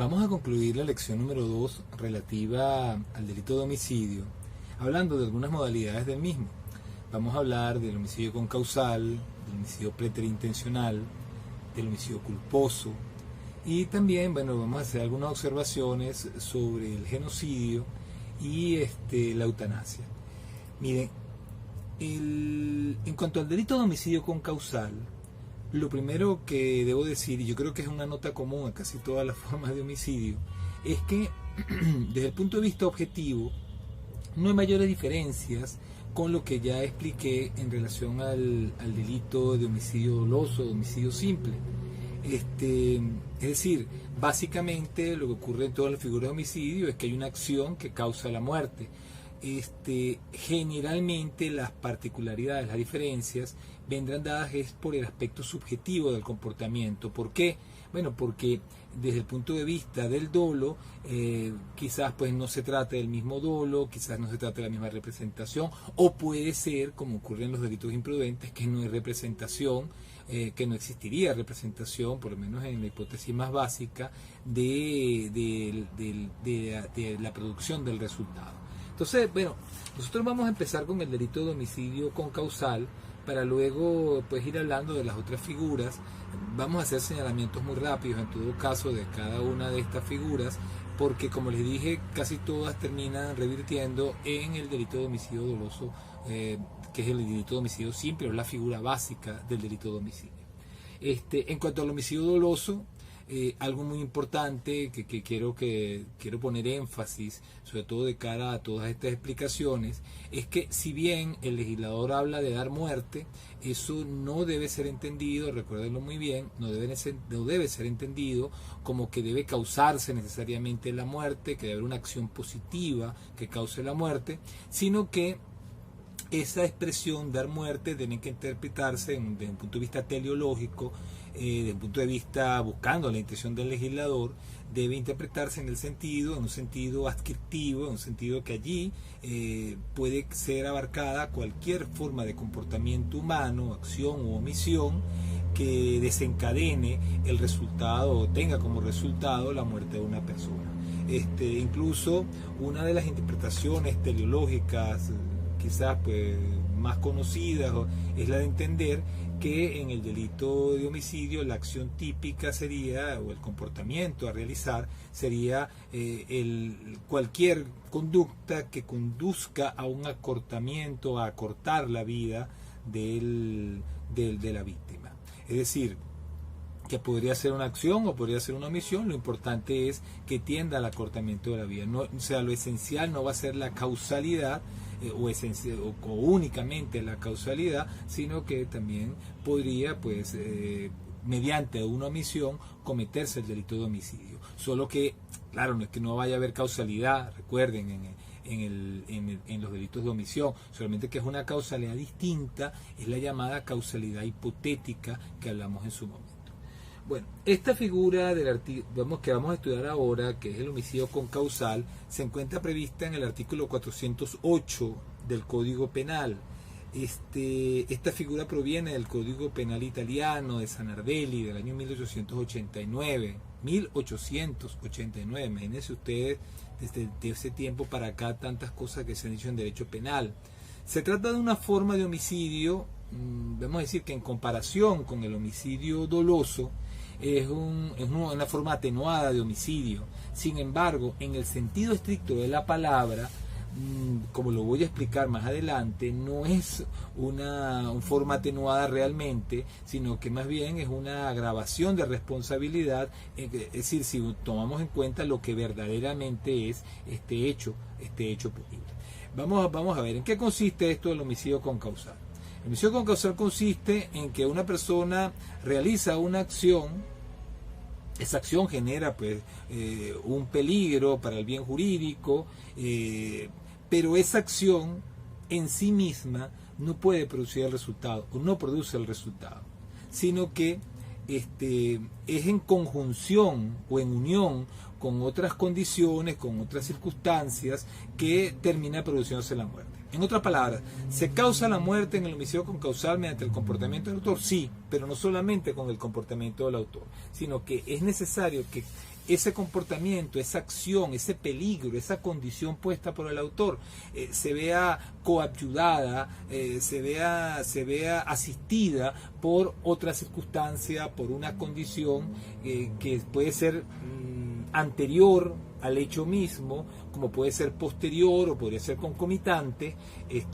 Vamos a concluir la lección número 2 relativa al delito de homicidio, hablando de algunas modalidades del mismo. Vamos a hablar del homicidio concausal, del homicidio preterintencional, del homicidio culposo y también, vamos a hacer algunas observaciones sobre el genocidio y la eutanasia. Miren, en cuanto al delito de homicidio concausal, lo primero que debo decir, y yo creo que es una nota común a casi todas las formas de homicidio, es que desde el punto de vista objetivo no hay mayores diferencias con lo que ya expliqué en relación al delito de homicidio doloso, de homicidio simple. Es decir, básicamente lo que ocurre en todas las figuras de homicidio es que hay una acción que causa la muerte. Generalmente las particularidades, las diferencias vendrán dadas es por el aspecto subjetivo del comportamiento. ¿Por qué? Bueno, porque desde el punto de vista del dolo, quizás pues no se trate del mismo dolo, quizás no se trate de la misma representación, o puede ser, como ocurre en los delitos imprudentes, que no hay representación, que no existiría representación, por lo menos en la hipótesis más básica, de la producción del resultado. Entonces, nosotros vamos a empezar con el delito de homicidio concausal para luego pues ir hablando de las otras figuras. Vamos a hacer señalamientos muy rápidos en todo caso de cada una de estas figuras, porque como les dije, casi todas terminan revirtiendo en el delito de homicidio doloso, que es el delito de homicidio simple, o la figura básica del delito de homicidio. En cuanto al homicidio doloso, algo muy importante que quiero poner énfasis, sobre todo de cara a todas estas explicaciones, es que si bien el legislador habla de dar muerte, eso no debe ser entendido, recuérdenlo muy bien, no debe ser entendido como que debe causarse necesariamente la muerte, que debe haber una acción positiva que cause la muerte, sino que esa expresión dar muerte tiene que interpretarse desde un punto de vista teleológico, desde un punto de vista buscando la intención del legislador, debe interpretarse en un sentido adscriptivo, en un sentido que allí puede ser abarcada cualquier forma de comportamiento humano, acción u omisión que desencadene el resultado o tenga como resultado la muerte de una persona. Incluso una de las interpretaciones teleológicas quizás pues más conocidas es la de entender que en el delito de homicidio la acción típica sería, o el comportamiento a realizar sería cualquier conducta que conduzca a un acortamiento, a acortar la vida de la víctima. Es decir, que podría ser una acción o podría ser una omisión, lo importante es que tienda al acortamiento de la vida. No, o sea, lo esencial no va a ser la causalidad o únicamente la causalidad, sino que también podría, pues, mediante una omisión, cometerse el delito de homicidio. Solo que, claro, no es que no vaya a haber causalidad, recuerden, en los delitos de omisión, solamente que es una causalidad distinta, es la llamada causalidad hipotética que hablamos en su momento. Bueno, esta figura que vamos a estudiar ahora, que es el homicidio concausal, se encuentra prevista en el artículo 408 del Código Penal. Esta figura proviene del Código Penal italiano de Sanardelli del año 1889. Imagínense ustedes, desde ese tiempo para acá, tantas cosas que se han dicho en derecho penal. Se trata de una forma de homicidio, vamos a decir que en comparación con el homicidio doloso, es una forma atenuada de homicidio. Sin embargo, en el sentido estricto de la palabra, como lo voy a explicar más adelante, no es una forma atenuada realmente, sino que más bien es una agravación de responsabilidad, es decir, si tomamos en cuenta lo que verdaderamente es este hecho punible. Vamos a ver en qué consiste esto del homicidio concausal. El homicidio concausal consiste en que una persona realiza una acción. Esa acción genera pues un peligro para el bien jurídico, pero esa acción en sí misma no puede producir el resultado o no produce el resultado, sino que es en conjunción o en unión con otras condiciones, con otras circunstancias que termina produciéndose la muerte. En otras palabras, ¿se causa la muerte en el homicidio con causal mediante el comportamiento del autor? Sí, pero no solamente con el comportamiento del autor, sino que es necesario que ese comportamiento, esa acción, ese peligro, esa condición puesta por el autor se vea coadyuvada, se vea asistida por otra circunstancia, por una condición que puede ser anterior al hecho mismo, como puede ser posterior o podría ser concomitante,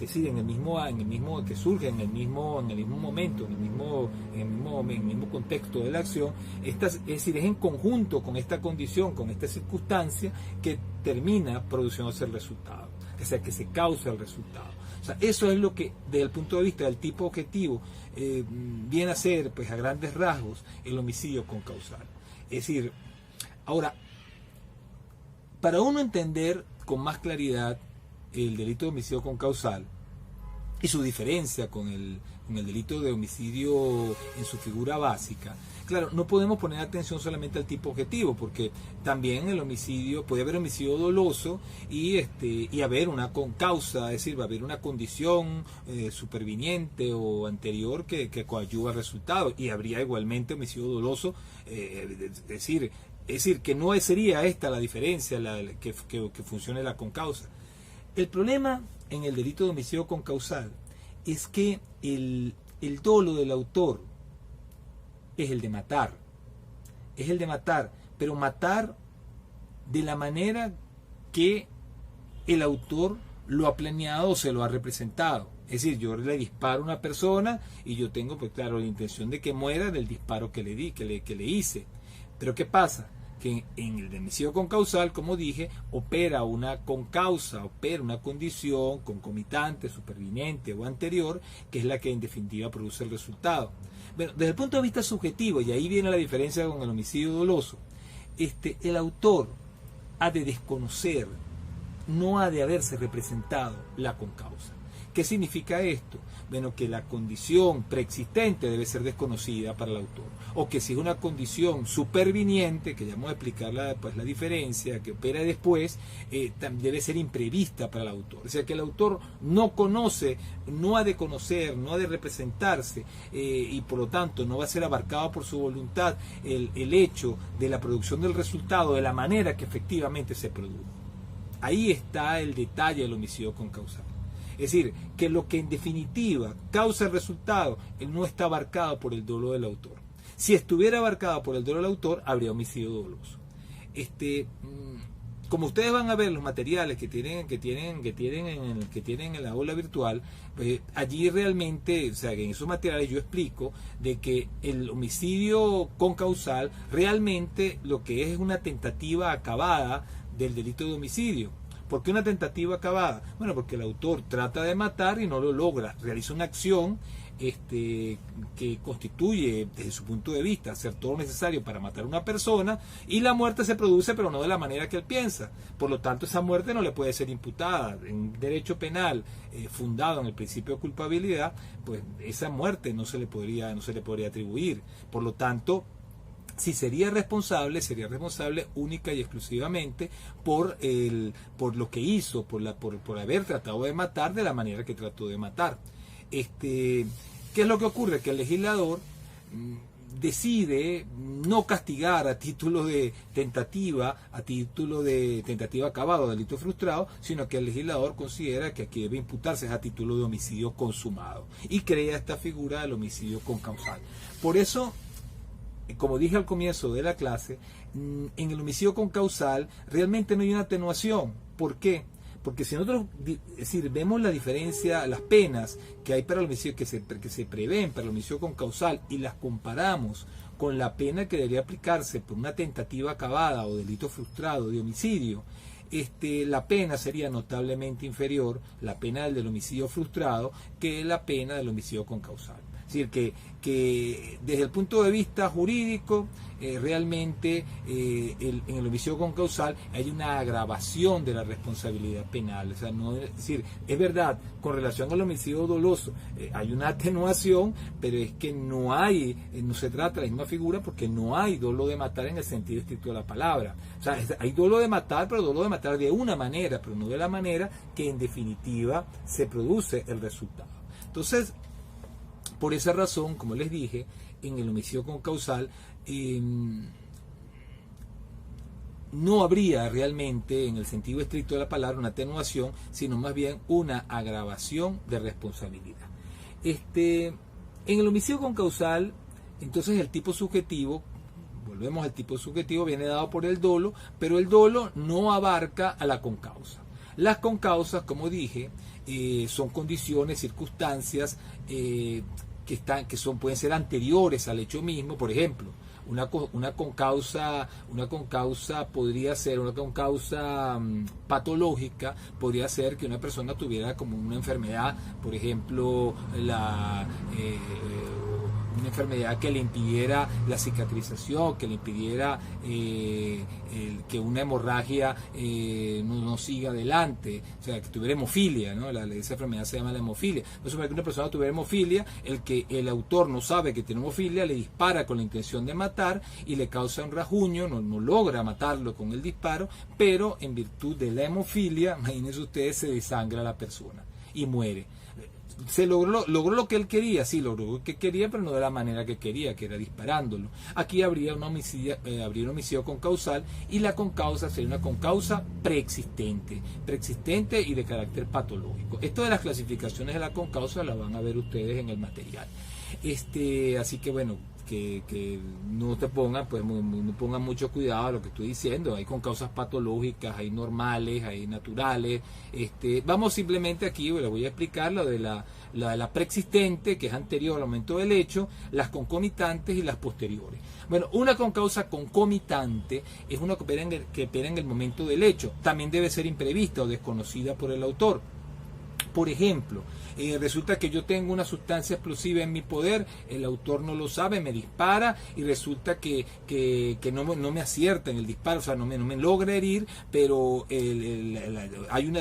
sí, en el mismo que surge en el mismo momento, en el mismo contexto de la acción. Es decir, es en conjunto con esta condición, con esta circunstancia, que termina produciéndose el resultado, o sea, que se causa el resultado. O sea, eso es lo que, desde el punto de vista del tipo objetivo, viene a ser, pues, a grandes rasgos, el homicidio con causal. Es decir, ahora, para uno entender con más claridad el delito de homicidio con causal y su diferencia con el delito de homicidio en su figura básica, claro, no podemos poner atención solamente al tipo objetivo, porque también el homicidio, puede haber homicidio doloso y haber una concausa, es decir, va a haber una condición superviniente o anterior que coadyuva al resultado, y habría igualmente homicidio doloso, es decir, que no sería esta la diferencia, que funcione la concausa. El problema en el delito de homicidio con causal es que el dolo del autor es el de matar. Es el de matar, pero matar de la manera que el autor lo ha planeado o se lo ha representado. Es decir, yo le disparo a una persona y yo tengo, pues claro, la intención de que muera del disparo que le di, que le hice. Pero ¿qué pasa? Que en el homicidio con causal, como dije, opera una concausa, opera una condición concomitante, superviniente o anterior, que es la que en definitiva produce el resultado. Bueno, desde el punto de vista subjetivo, y ahí viene la diferencia con el homicidio doloso, el autor ha de desconocer, no ha de haberse representado la concausa. ¿Qué significa esto? Bueno, que la condición preexistente debe ser desconocida para el autor, o que si es una condición superviniente, que ya vamos a explicar la diferencia, que opera después, debe ser imprevista para el autor. O sea, que el autor no conoce, no ha de conocer, no ha de representarse, y por lo tanto no va a ser abarcado por su voluntad el hecho de la producción del resultado de la manera que efectivamente se produjo. Ahí está el detalle del homicidio con causal. Es decir, que lo que en definitiva causa el resultado no está abarcado por el dolo del autor. Si estuviera abarcado por el dolo del autor, habría homicidio doloso. Como ustedes van a ver los materiales que tienen en la aula virtual, pues allí realmente, o sea, en esos materiales yo explico de que el homicidio con causal realmente lo que es una tentativa acabada del delito de homicidio. ¿Por qué una tentativa acabada? Bueno, porque el autor trata de matar y no lo logra. Realiza una acción que constituye, desde su punto de vista, hacer todo lo necesario para matar a una persona, y la muerte se produce, pero no de la manera que él piensa. Por lo tanto, esa muerte no le puede ser imputada. En derecho penal fundado en el principio de culpabilidad, pues esa muerte no se le podría atribuir. Por lo tanto, si sería responsable única y exclusivamente por lo que hizo, por haber tratado de matar de la manera que trató de matar. ¿Qué es lo que ocurre? Que el legislador decide no castigar a título de tentativa acabado, delito frustrado, sino que el legislador considera que aquí debe imputarse a título de homicidio consumado, y crea esta figura del homicidio con causal. Por eso, como dije al comienzo de la clase, en el homicidio con causal realmente no hay una atenuación. ¿Por qué? Porque si nosotros vemos la diferencia, las penas que hay para el homicidio, que se prevén para el homicidio con causal, y las comparamos con la pena que debería aplicarse por una tentativa acabada o delito frustrado de homicidio, la pena sería notablemente inferior, la pena del homicidio frustrado, que la pena del homicidio con causal. Es decir, que desde el punto de vista jurídico, realmente en el homicidio concausal hay una agravación de la responsabilidad penal. O sea, no, es decir, es verdad, con relación al homicidio doloso hay una atenuación, pero es que no se trata de la misma figura porque no hay dolo de matar en el sentido estricto de la palabra. O sea, hay dolo de matar, pero dolo de matar de una manera, pero no de la manera que en definitiva se produce el resultado. Entonces, por esa razón, como les dije, en el homicidio concausal no habría realmente, en el sentido estricto de la palabra, una atenuación, sino más bien una agravación de responsabilidad. En el homicidio concausal, entonces el tipo subjetivo, volvemos al tipo subjetivo, viene dado por el dolo, pero el dolo no abarca a la concausa. Las concausas, como dije, son condiciones, circunstancias pueden ser anteriores al hecho mismo. Por ejemplo, una concausa podría ser una concausa patológica, podría ser que una persona tuviera como una enfermedad, por ejemplo, una enfermedad que le impidiera la cicatrización, que le impidiera que una hemorragia no siga adelante, o sea, que tuviera hemofilia, ¿no? Esa enfermedad se llama la hemofilia. Entonces, para que una persona tuviera hemofilia, el autor no sabe que tiene hemofilia, le dispara con la intención de matar y le causa un rasguño, no logra matarlo con el disparo, pero en virtud de la hemofilia, imagínense ustedes, se desangra la persona y muere. Se logró lo que él quería, sí, logró lo que quería, pero no de la manera que quería, que era disparándolo. Aquí habría un homicidio concausal, y la concausa sería una concausa preexistente y de carácter patológico. Esto de las clasificaciones de la concausa la van a ver ustedes en el material. Así que bueno, que no te pongan, pues no pongan mucho cuidado a lo que estoy diciendo. Hay concausas patológicas, hay normales, hay naturales. Vamos simplemente aquí, les voy a explicar lo de la preexistente, que es anterior al momento del hecho, las concomitantes y las posteriores. Bueno, una concausa concomitante es una que opera en el momento del hecho. También debe ser imprevista o desconocida por el autor. Por ejemplo, resulta que yo tengo una sustancia explosiva en mi poder, el autor no lo sabe, me dispara y resulta que no me acierta en el disparo, o sea, no me logra herir, pero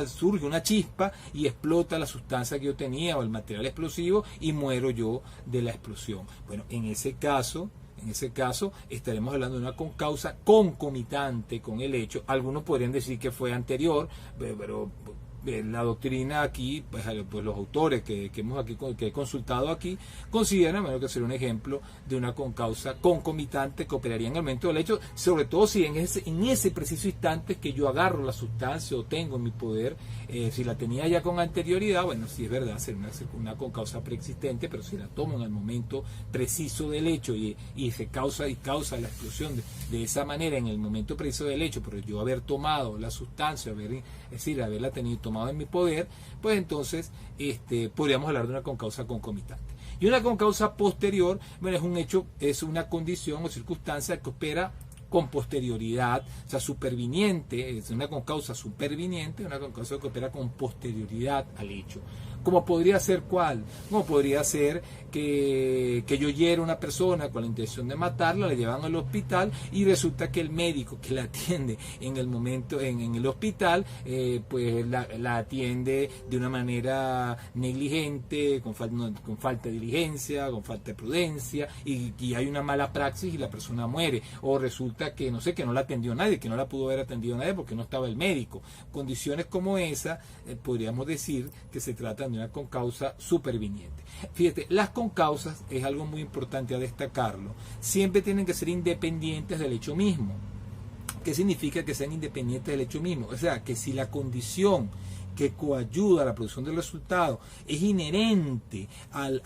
surge una chispa y explota la sustancia que yo tenía o el material explosivo y muero yo de la explosión. Bueno, en ese caso estaremos hablando de una concausa concomitante con el hecho. Algunos podrían decir que fue anterior, pero la doctrina aquí, pues los autores que he consultado aquí, consideran, bueno, que sería un ejemplo de una concausa concomitante que operaría en el momento del hecho, sobre todo si en ese preciso instante que yo agarro la sustancia o tengo en mi poder, si la tenía ya con anterioridad, bueno, sí es verdad, sería una concausa preexistente, pero si la tomo en el momento preciso del hecho y se causa la explosión de esa manera en el momento preciso del hecho, pero yo haber tomado la sustancia, haberla tomado en mi poder, pues entonces podríamos hablar de una concausa concomitante. Y una concausa posterior, bueno, es un hecho, es una condición o circunstancia que opera con posterioridad, o sea, superviniente, es una concausa superviniente, una concausa que opera con posterioridad al hecho. ¿Cómo podría ser cuál? ¿Cómo podría ser que yo hiera a una persona con la intención de matarla, la llevan al hospital y resulta que el médico que la atiende en el momento en el hospital, pues la atiende de una manera negligente, con falta de diligencia, con falta de prudencia, y hay una mala praxis y la persona muere? O resulta que no la atendió nadie, que no la pudo haber atendido nadie porque no estaba el médico. Condiciones como esa, podríamos decir que se tratan de una concausa superviniente. Fíjate, las concausas, es algo muy importante a destacarlo, siempre tienen que ser independientes del hecho mismo. ¿Qué significa que sean independientes del hecho mismo? O sea, que si la condición que coayuda a la producción del resultado es inherente al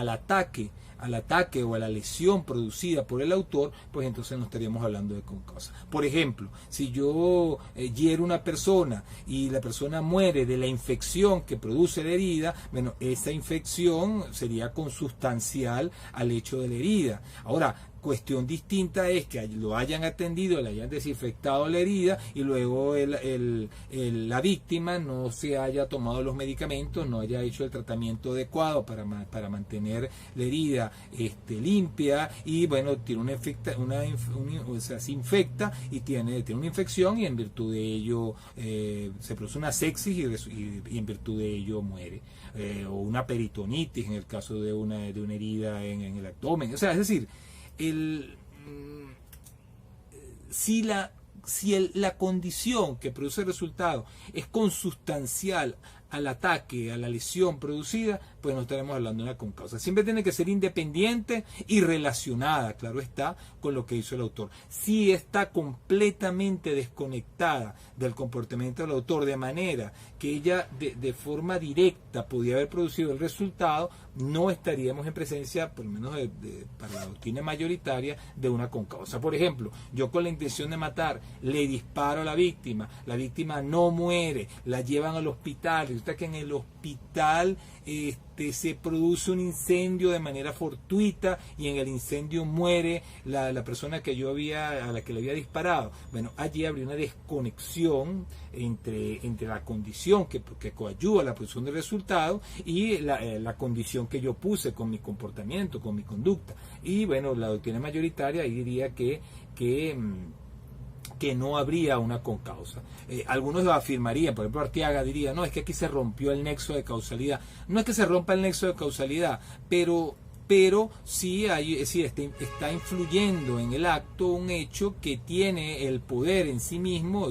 ataque al ataque o a la lesión producida por el autor, pues entonces no estaríamos hablando de concausa. Por ejemplo, si yo hiero a una persona y la persona muere de la infección que produce la herida, bueno, esa infección sería consustancial al hecho de la herida. Ahora, cuestión distinta es que lo hayan atendido, le hayan desinfectado la herida y luego la víctima no se haya tomado los medicamentos, no haya hecho el tratamiento adecuado para mantener la herida limpia y bueno, tiene o sea, se infecta y tiene una infección y en virtud de ello se produce una sepsis y en virtud de ello muere. O una peritonitis en el caso de una herida en el abdomen. O sea, es decir, si la condición que produce el resultado es consustancial al ataque, a la lesión producida, pues no estaremos hablando de una concausa. Siempre tiene que ser independiente y relacionada, claro está, con lo que hizo el autor. Si está completamente desconectada del comportamiento del autor, de manera que ella de forma directa podía haber producido el resultado, no estaríamos en presencia, por lo menos para la doctrina mayoritaria, de una concausa. Por ejemplo, yo con la intención de matar le disparo a la víctima no muere, la llevan al hospital, resulta que en el hospital se produce un incendio de manera fortuita y en el incendio muere la persona a la que le había disparado. Bueno, allí habría una desconexión entre la condición que coadyuva a la producción del resultado y la condición que yo puse con mi comportamiento, con mi conducta. Y bueno, la doctrina mayoritaria ahí diría que no habría una concausa. Algunos lo afirmarían, por ejemplo Arteaga diría, no, es que aquí se rompió el nexo de causalidad. No es que se rompa el nexo de causalidad, pero sí está influyendo en el acto un hecho que tiene el poder en sí mismo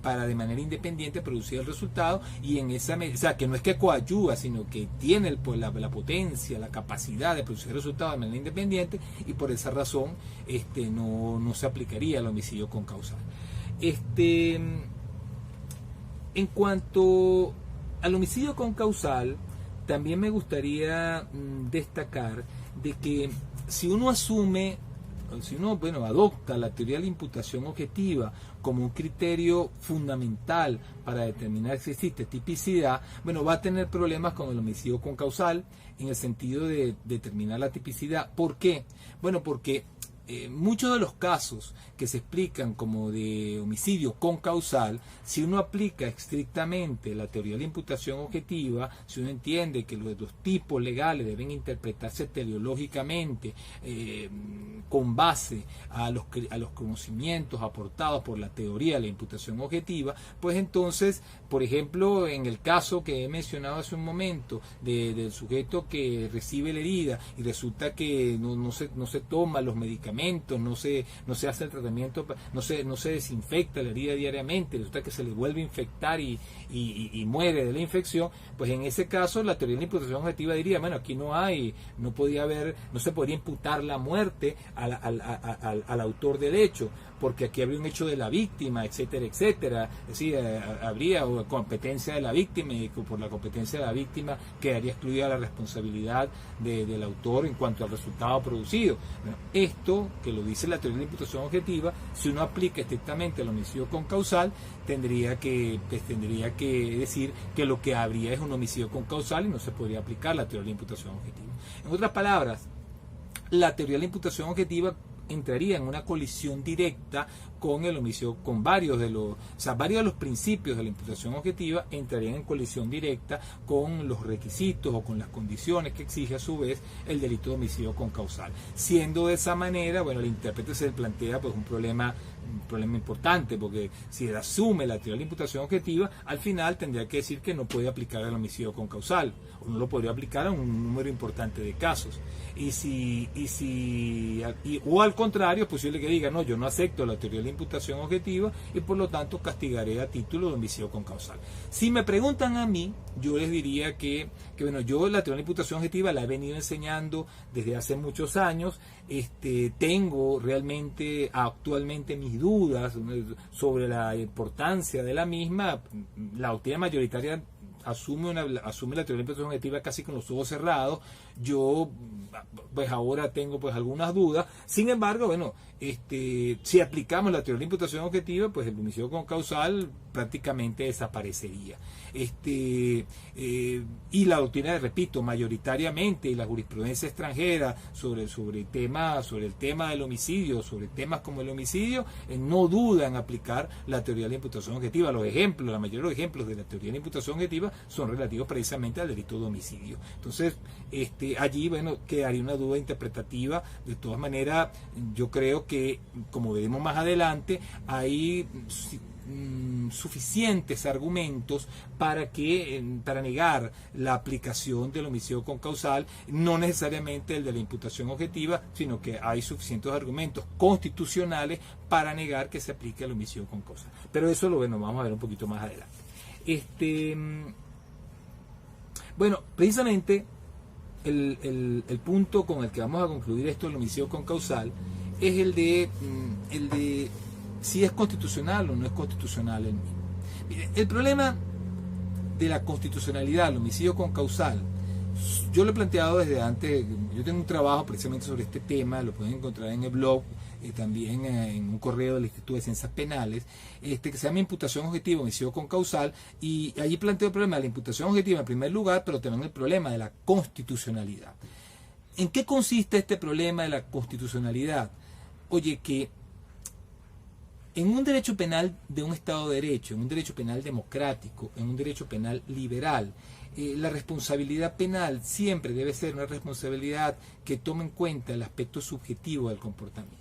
para de manera independiente producir el resultado, y en esa medida, o sea, que no es que coadyuva, sino que tiene la potencia, la capacidad de producir el resultado de manera independiente, y por esa razón no se aplicaría el homicidio concausal. En cuento al homicidio concausal, también me gustaría destacar de que si uno adopta la teoría de la imputación objetiva como un criterio fundamental para determinar si existe tipicidad, bueno, va a tener problemas con el homicidio concausal en el sentido de determinar la tipicidad. ¿Por qué? Bueno, porque muchos de los casos que se explican como de homicidio concausal, si uno aplica estrictamente la teoría de la imputación objetiva, si uno entiende que los tipos legales deben interpretarse teleológicamente con base a los conocimientos aportados por la teoría de la imputación objetiva, pues entonces, por ejemplo, en el caso que he mencionado hace un momento del sujeto que recibe la herida y resulta que no se toma los medicamentos, no se hace el tratamiento, no se desinfecta la herida diariamente, resulta que se le vuelve a infectar y muere de la infección, pues en ese caso la teoría de la imputación objetiva diría, bueno, aquí no se podría imputar la muerte al autor del hecho, porque aquí habría un hecho de la víctima, etcétera, etcétera. Es decir, habría competencia de la víctima y por la competencia de la víctima quedaría excluida la responsabilidad del autor en cuanto al resultado producido. Bueno, esto, que lo dice la teoría de la imputación objetiva, si uno aplica estrictamente el homicidio concausal, tendría que decir que lo que habría es un homicidio concausal y no se podría aplicar la teoría de la imputación objetiva. En otras palabras, la teoría de la imputación objetiva entraría en una colisión directa con el homicidio, con varios de los principios de la imputación objetiva entrarían en colisión directa con los requisitos o con las condiciones que exige a su vez el delito de homicidio concausal. Siendo de esa manera, bueno, el intérprete se plantea pues un problema importante, porque si asume la teoría de la imputación objetiva, al final tendría que decir que no puede aplicar el homicidio concausal, o no lo podría aplicar a un número importante de casos. O al contrario, es posible que diga, no, yo no acepto la teoría de la imputación objetiva y por lo tanto castigaré a título de homicidio concausal. Si me preguntan a mí, yo les diría que bueno, yo la teoría de la imputación objetiva la he venido enseñando desde hace muchos años. Tengo realmente actualmente mis dudas sobre la importancia de la misma. La doctrina mayoritaria asume la teoría de la imputación objetiva casi con los ojos cerrados. yo pues ahora tengo pues algunas dudas. Sin embargo, bueno, si aplicamos la teoría de la imputación objetiva, pues el homicidio concausal prácticamente desaparecería. Y la doctrina, repito, mayoritariamente, y la jurisprudencia extranjera sobre el tema del homicidio, sobre temas como el homicidio, no duda en aplicar la teoría de la imputación objetiva. Los ejemplos, la mayoría de los ejemplos de la teoría de la imputación objetiva son relativos precisamente al delito de homicidio. Entonces, allí, bueno, quedaría una duda interpretativa. De todas maneras, yo creo que, como veremos más adelante, hay suficientes argumentos para negar la aplicación del homicidio concausal, no necesariamente el de la imputación objetiva, sino que hay suficientes argumentos constitucionales para negar que se aplique el homicidio concausal. Pero eso lo vamos a ver un poquito más adelante. Bueno, precisamente el punto con el que vamos a concluir esto del homicidio concausal es el de si es constitucional o no es constitucional el mismo. Mire, el problema de la constitucionalidad del homicidio concausal, yo lo he planteado desde antes. Yo tengo un trabajo precisamente sobre este tema, lo pueden encontrar en el blog, también en un correo del Instituto de Ciencias Penales, que se llama Imputación Objetiva, Homicidio Concausal, y allí planteo el problema de la imputación objetiva en primer lugar, pero también el problema de la constitucionalidad. ¿En qué consiste este problema de la constitucionalidad? Oye, que en un derecho penal de un Estado de Derecho, en un derecho penal democrático, en un derecho penal liberal, la responsabilidad penal siempre debe ser una responsabilidad que tome en cuenta el aspecto subjetivo del comportamiento.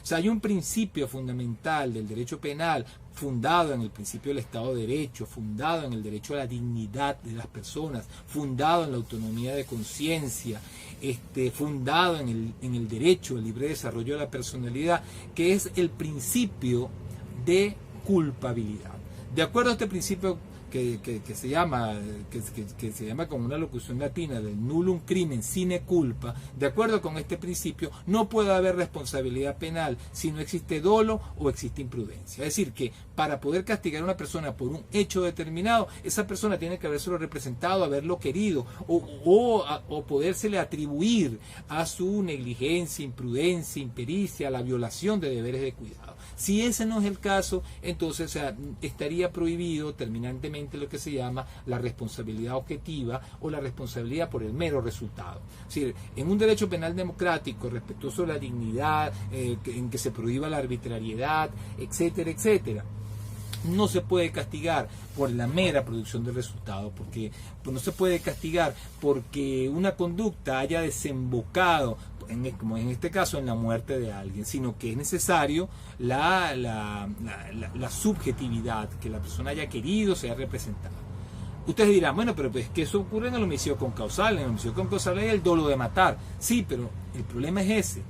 O sea, hay un principio fundamental del derecho penal fundado en el principio del Estado de Derecho, fundado en el derecho a la dignidad de las personas, fundado en la autonomía de conciencia, fundado en el derecho al libre desarrollo de la personalidad, que es el principio de culpabilidad. De acuerdo a este principio que se llama con una locución latina del nullum crimen sine culpa, de acuerdo con este principio no puede haber responsabilidad penal si no existe dolo o existe imprudencia. Es decir, que para poder castigar a una persona por un hecho determinado, esa persona tiene que habérselo representado, haberlo querido, o podérsele atribuir a su negligencia, imprudencia, impericia, la violación de deberes de cuidado. Si ese no es el caso, entonces estaría prohibido terminantemente lo que se llama la responsabilidad objetiva o la responsabilidad por el mero resultado. Es decir, en un derecho penal democrático, respetuoso de la dignidad, en que se prohíba la arbitrariedad, etcétera, etcétera, no se puede castigar por la mera producción del resultado, porque no se puede castigar porque una conducta haya desembocado, como en este caso, en la muerte de alguien, sino que es necesario la subjetividad, que la persona haya querido, sea representada. Ustedes dirán, bueno, pero es que eso ocurre en el homicidio concausal. En el homicidio concausal hay el dolo de matar. Sí, pero el problema es ese,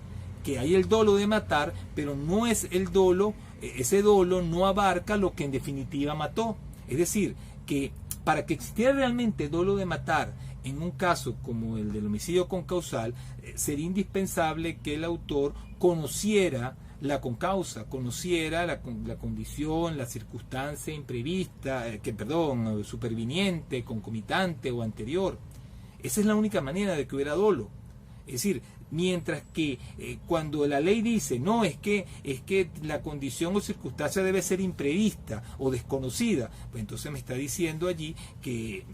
que hay el dolo de matar, pero no es el dolo, ese dolo no abarca lo que en definitiva mató. Es decir, que para que existiera realmente dolo de matar en un caso como el del homicidio concausal, sería indispensable que el autor conociera la concausa, conociera la condición, la circunstancia imprevista, superviniente, concomitante o anterior. Esa es la única manera de que hubiera dolo. Es decir, mientras que cuando la ley dice, no, es que la condición o circunstancia debe ser imprevista o desconocida, pues entonces me está diciendo allí que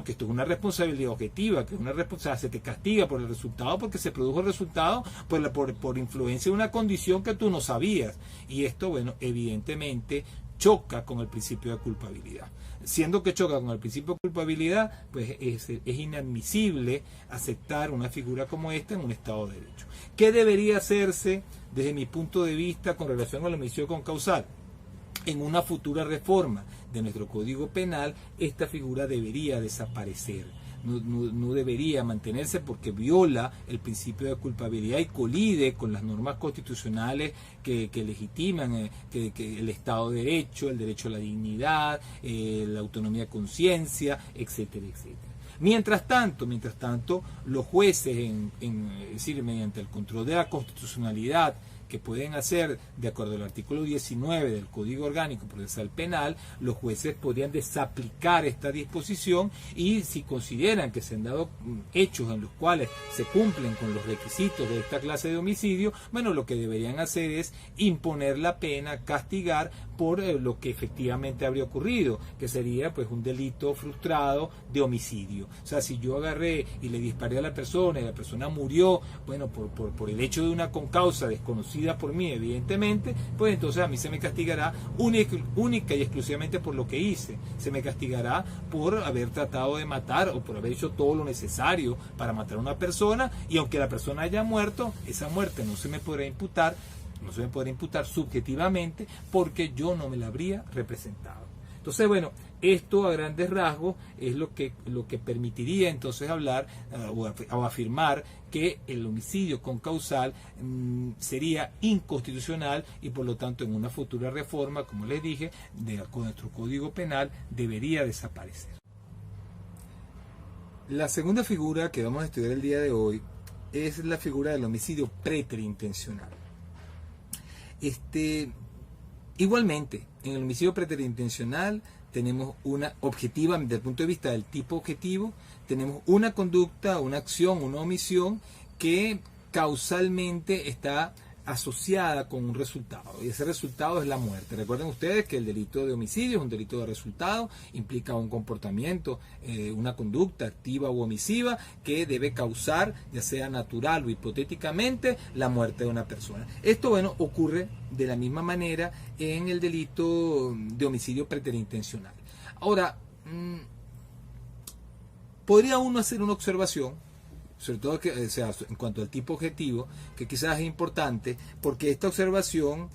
esto es una responsabilidad objetiva, que es una responsabilidad, se te castiga por el resultado porque se produjo el resultado por influencia de una condición que tú no sabías. Y esto, evidentemente choca con el principio de culpabilidad. Siendo que choca con el principio de culpabilidad, pues es inadmisible aceptar una figura como esta en un Estado de Derecho. ¿Qué debería hacerse desde mi punto de vista con relación al homicidio concausal? En una futura reforma de nuestro Código Penal, esta figura debería desaparecer. No debería mantenerse porque viola el principio de culpabilidad y colide con las normas constitucionales que legitiman que el Estado de Derecho, el derecho a la dignidad, la autonomía de conciencia, etcétera, etcétera. Mientras tanto, los jueces, es decir, mediante el control de la constitucionalidad que pueden hacer de acuerdo al artículo 19 del Código Orgánico Procesal Penal, los jueces podrían desaplicar esta disposición, y si consideran que se han dado hechos en los cuales se cumplen con los requisitos de esta clase de homicidio, bueno, lo que deberían hacer es imponer la pena, castigar por lo que efectivamente habría ocurrido, que sería pues un delito frustrado de homicidio. O sea, si yo agarré y le disparé a la persona y la persona murió, bueno, por el hecho de una concausa desconocida por mí, evidentemente, pues entonces a mí se me castigará única y exclusivamente por lo que hice. Se me castigará por haber tratado de matar o por haber hecho todo lo necesario para matar a una persona, y aunque la persona haya muerto, esa muerte no se me podrá imputar subjetivamente, porque yo no me la habría representado. Entonces, bueno, esto a grandes rasgos es lo que permitiría entonces hablar o afirmar que el homicidio concausal sería inconstitucional, y por lo tanto en una futura reforma, como les dije, de nuestro Código Penal debería desaparecer. La segunda figura que vamos a estudiar el día de hoy es la figura del homicidio preterintencional. Igualmente, en el homicidio preterintencional tenemos una objetiva, desde el punto de vista del tipo objetivo, tenemos una conducta, una acción, una omisión que causalmente está asociada con un resultado, y ese resultado es la muerte. Recuerden ustedes que el delito de homicidio es un delito de resultado, implica un comportamiento, una conducta activa u omisiva que debe causar, ya sea natural o hipotéticamente, la muerte de una persona. Esto, bueno, ocurre de la misma manera en el delito de homicidio preterintencional. Ahora, podría uno hacer una observación, sobre todo en cuanto al tipo objetivo, que quizás es importante, porque esta observación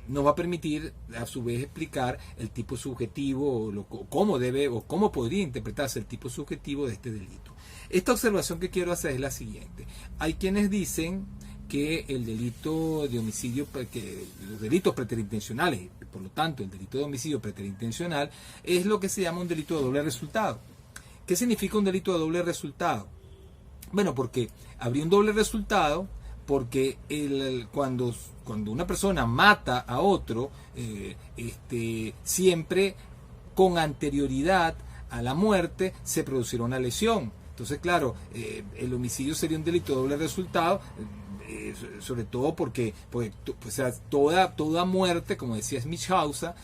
nos va a permitir a su vez explicar el tipo subjetivo, o cómo podría interpretarse el tipo subjetivo de este delito. Esta observación que quiero hacer es la siguiente: hay quienes dicen que el delito de homicidio, que los delitos preterintencionales, por lo tanto el delito de homicidio preterintencional, es lo que se llama un delito de doble resultado. ¿Qué significa un delito de doble resultado? Bueno, porque habría un doble resultado porque cuando una persona mata a otro, siempre con anterioridad a la muerte se producirá una lesión. Entonces, claro, el homicidio sería un delito de doble resultado, sobre todo porque toda muerte, como decía Schmidhauser,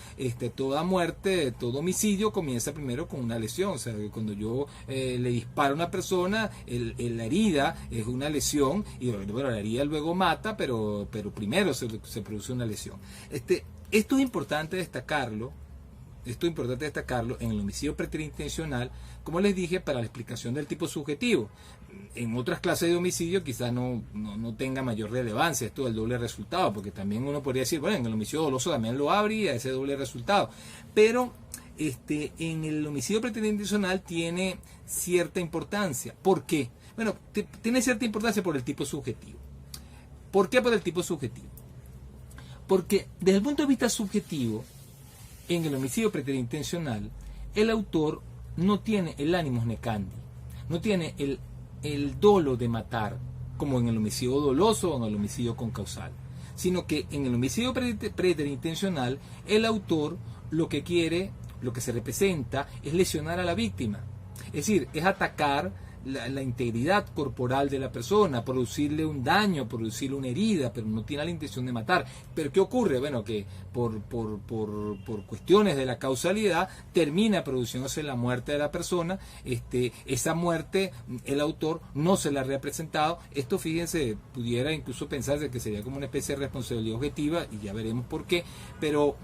toda muerte, todo homicidio comienza primero con una lesión. O sea, cuando yo le disparo a una persona, la herida es una lesión, y bueno, la herida luego mata, pero primero se produce una lesión. Esto es importante destacarlo. En el homicidio preterintencional, como les dije, para la explicación del tipo subjetivo. En otras clases de homicidio quizás no tenga mayor relevancia esto del doble resultado, porque también uno podría decir, bueno, en el homicidio doloso también lo habría ese doble resultado. Pero en el homicidio preterintencional tiene cierta importancia. ¿Por qué? Bueno, tiene cierta importancia por el tipo subjetivo. ¿Por qué por el tipo subjetivo? Porque desde el punto de vista subjetivo, en el homicidio preterintencional, el autor no tiene el animus necandi, no tiene el dolo de matar, como en el homicidio doloso o en el homicidio concausal, sino que en el homicidio preterintencional, el autor lo que quiere, lo que se representa, es lesionar a la víctima. Es decir, es atacar la integridad corporal de la persona, producirle un daño, producirle una herida, pero no tiene la intención de matar. ¿Pero qué ocurre? Bueno, que por cuestiones de la causalidad termina produciéndose la muerte de la persona. Esa muerte el autor no se la ha representado. Esto, fíjense, pudiera incluso pensarse que sería como una especie de responsabilidad objetiva, y ya veremos por qué, pero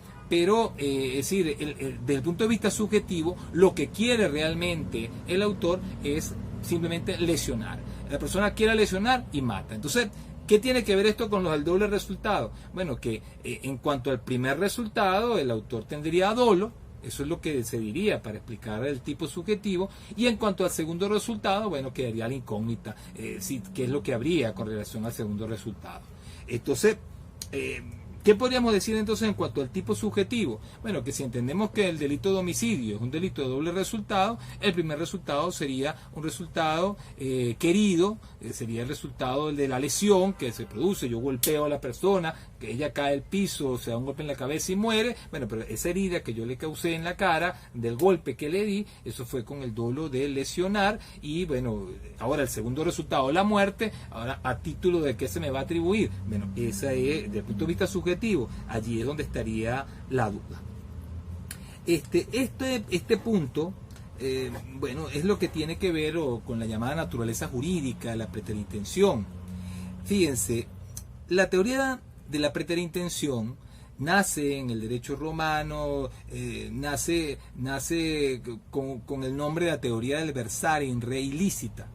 es decir, desde el punto de vista subjetivo, lo que quiere realmente el autor es simplemente lesionar. La persona quiere lesionar y mata. Entonces, ¿qué tiene que ver esto con los del doble resultado? Bueno, que en cuanto al primer resultado, el autor tendría dolo. Eso es lo que se diría para explicar el tipo subjetivo. Y en cuanto al segundo resultado, bueno, quedaría la incógnita, ¿qué es lo que habría con relación al segundo resultado? Entonces, ¿Qué podríamos decir entonces en cuanto al tipo subjetivo? Bueno, que si entendemos que el delito de homicidio es un delito de doble resultado, el primer resultado sería un resultado querido, sería el resultado de la lesión que se produce. Yo golpeo a la persona, que ella cae al piso, se da un golpe en la cabeza y muere. Bueno, pero esa herida que yo le causé en la cara, del golpe que le di, eso fue con el dolo de lesionar. Y bueno, ahora el segundo resultado, la muerte, ahora a título de qué se me va a atribuir. Bueno, esa es, desde el punto de vista subjetivo, allí es donde estaría la duda. Este punto, bueno, es lo que tiene que ver con la llamada naturaleza jurídica, la preterintención. Fíjense, la teoría de la preterintención nace en el derecho romano, nace con el nombre de la teoría del versare in re illicita.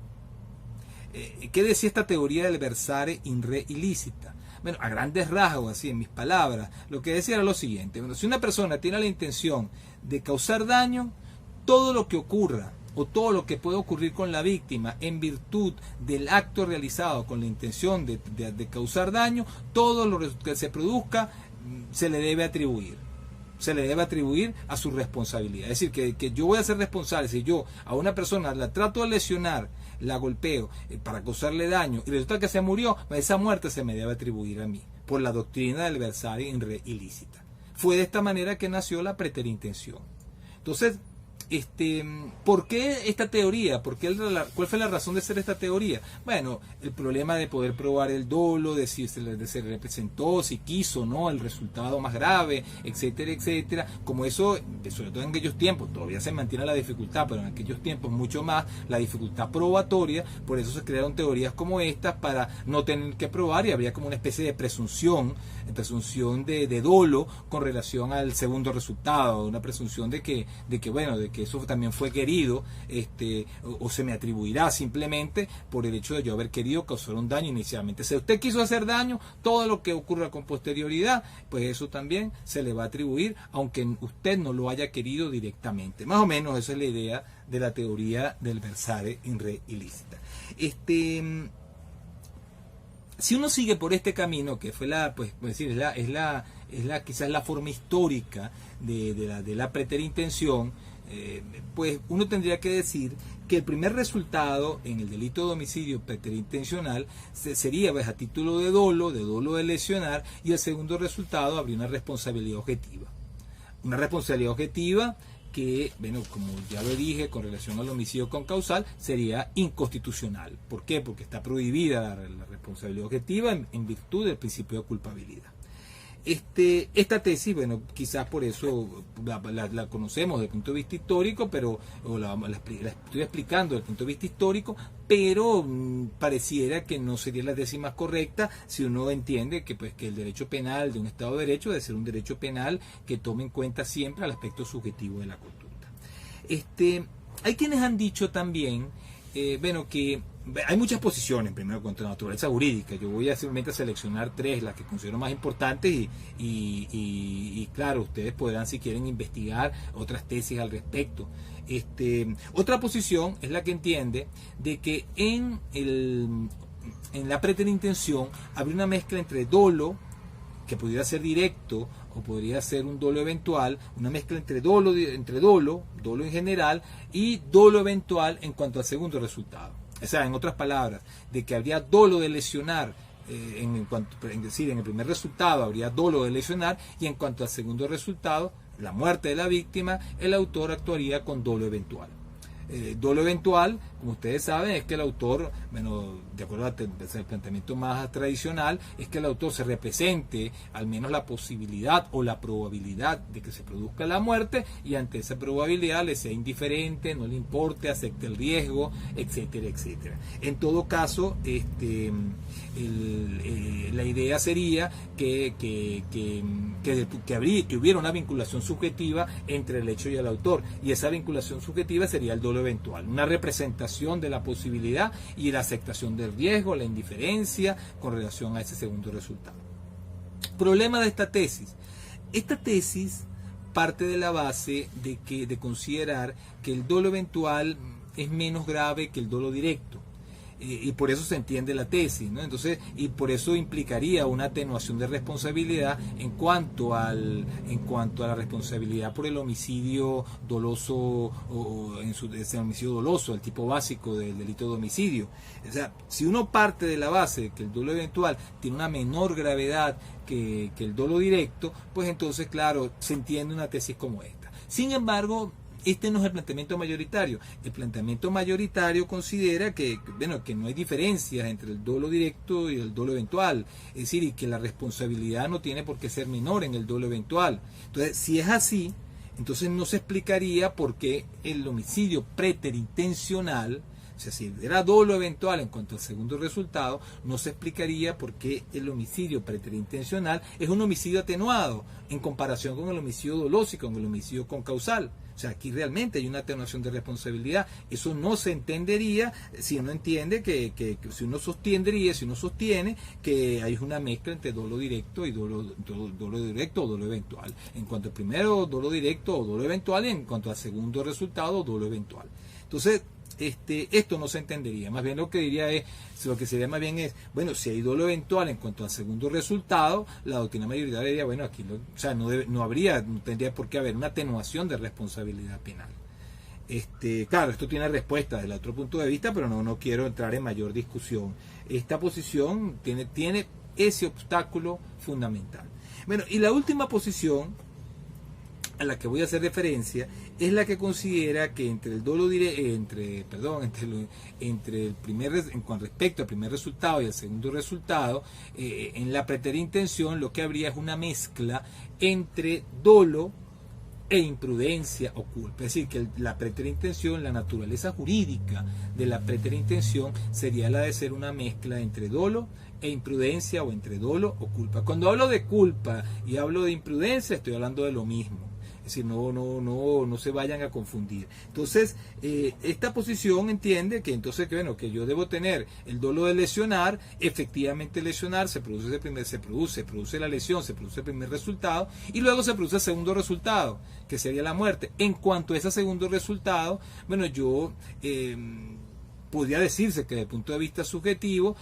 ¿Qué decía esta teoría del versare in re illicita? Bueno, a grandes rasgos, así en mis palabras, lo que decía era lo siguiente: bueno, si una persona tiene la intención de causar daño, todo lo que ocurra o todo lo que puede ocurrir con la víctima en virtud del acto realizado con la intención de causar daño, todo lo que se produzca se le debe atribuir. Se le debe atribuir a su responsabilidad. Es decir, que yo voy a ser responsable si yo a una persona la trato de lesionar, la golpeo para causarle daño y resulta que se murió, esa muerte se me debe atribuir a mí por la doctrina del versare in re illicita. Fue de esta manera que nació la preterintención. Entonces, ¿por qué esta teoría? ¿Cuál fue la razón de ser esta teoría? Bueno, el problema de poder probar el dolo, de si se representó, si quiso, ¿no?, el resultado más grave, etcétera, etcétera. Como eso, sobre todo en aquellos tiempos, todavía se mantiene la dificultad, pero en aquellos tiempos mucho más, la dificultad probatoria. Por eso se crearon teorías como estas, para no tener que probar, y habría como una especie de presunción de dolo con relación al segundo resultado, una presunción de que eso también fue querido, o se me atribuirá simplemente por el hecho de yo haber querido causar un daño inicialmente. Si usted quiso hacer daño, todo lo que ocurra con posterioridad, pues eso también se le va a atribuir, aunque usted no lo haya querido directamente. Más o menos esa es la idea de la teoría del versare in re illicita. Si uno sigue por este camino, que fue quizás la forma histórica de la preterintención, pues uno tendría que decir que el primer resultado en el delito de homicidio preterintencional sería, pues, a título de dolo de lesionar, y el segundo resultado habría una responsabilidad objetiva. Una responsabilidad objetiva que, bueno, como ya lo dije, con relación al homicidio concausal, sería inconstitucional. ¿Por qué? Porque está prohibida la responsabilidad objetiva en virtud del principio de culpabilidad. Esta tesis, bueno, quizás por eso la conocemos desde el punto de vista histórico, pero la estoy explicando desde el punto de vista histórico, pero pareciera que no sería la tesis más correcta si uno entiende que el derecho penal de un Estado de Derecho debe ser un derecho penal que tome en cuenta siempre el aspecto subjetivo de la conducta. Hay quienes han dicho también, que hay muchas posiciones, primero, contra la naturaleza jurídica. Yo voy a simplemente seleccionar tres, las que considero más importantes, y claro, ustedes podrán, si quieren, investigar otras tesis al respecto. Otra posición es la que entiende de que en la preterintención habría una mezcla entre dolo, que podría ser directo o podría ser un dolo eventual, una mezcla entre dolo en general, y dolo eventual en cuanto al segundo resultado. O sea, en otras palabras, de que habría dolo de lesionar, en el primer resultado habría dolo de lesionar, y en cuanto al segundo resultado, la muerte de la víctima, el autor actuaría con dolo eventual. Dolo eventual, como ustedes saben, es que el autor, de acuerdo al planteamiento más tradicional, es que el autor se represente al menos la posibilidad o la probabilidad de que se produzca la muerte, y ante esa probabilidad le sea indiferente, no le importe, acepte el riesgo, etcétera, etcétera. En todo caso, la idea sería que hubiera una vinculación subjetiva entre el hecho y el autor, y esa vinculación subjetiva sería el dolo eventual, una representación de la posibilidad y la aceptación del riesgo, la indiferencia con relación a ese segundo resultado. Problema de esta tesis. Esta tesis parte de la base de considerar que el dolo eventual es menos grave que el dolo directo. y por eso se entiende la tesis, ¿no? Entonces, y por eso implicaría una atenuación de responsabilidad en cuanto a la responsabilidad por el homicidio doloso o ese homicidio doloso, el tipo básico del delito de homicidio. O sea, si uno parte de la base de que el dolo eventual tiene una menor gravedad que el dolo directo, pues entonces, claro, se entiende una tesis como esta. Sin embargo, este no es el planteamiento mayoritario. El planteamiento mayoritario considera que no hay diferencias entre el dolo directo y el dolo eventual. Es decir, y que la responsabilidad no tiene por qué ser menor en el dolo eventual. Entonces, si es así, entonces no se explicaría por qué el homicidio preterintencional, o sea, si era dolo eventual en cuanto al segundo resultado, no se explicaría por qué el homicidio preterintencional es un homicidio atenuado en comparación con el homicidio doloso y con el homicidio concausal. O sea, aquí realmente hay una atenuación de responsabilidad. Eso no se entendería si uno entiende si uno sostiene que hay una mezcla entre dolo directo y dolo directo o dolo eventual. En cuanto al primero, dolo directo o dolo eventual, y en cuanto al segundo resultado, dolo eventual. Entonces, esto no se entendería. Más bien lo que sería más bien es, bueno, si hay dolo eventual en cuanto al segundo resultado, la doctrina mayoritaria diría, bueno, aquí no tendría por qué haber una atenuación de responsabilidad penal. Claro, esto tiene respuesta desde el otro punto de vista, pero no quiero entrar en mayor discusión. Esta posición tiene ese obstáculo fundamental. Bueno, y la última posición a la que voy a hacer referencia es la que considera que con respecto al primer resultado y al segundo resultado, en la preterintención lo que habría es una mezcla entre dolo e imprudencia o culpa. Es decir, que la preterintención, la naturaleza jurídica de la preterintención sería la de ser una mezcla entre dolo e imprudencia, o entre dolo o culpa. Cuando hablo de culpa y hablo de imprudencia, estoy hablando de lo mismo. Es decir, no se vayan a confundir. Entonces, esta posición entiende que que yo debo tener el dolo de lesionar, efectivamente lesionar, se produce la lesión, se produce el primer resultado, y luego se produce el segundo resultado, que sería la muerte. En cuanto a ese segundo resultado, podría decirse que desde el punto de vista subjetivo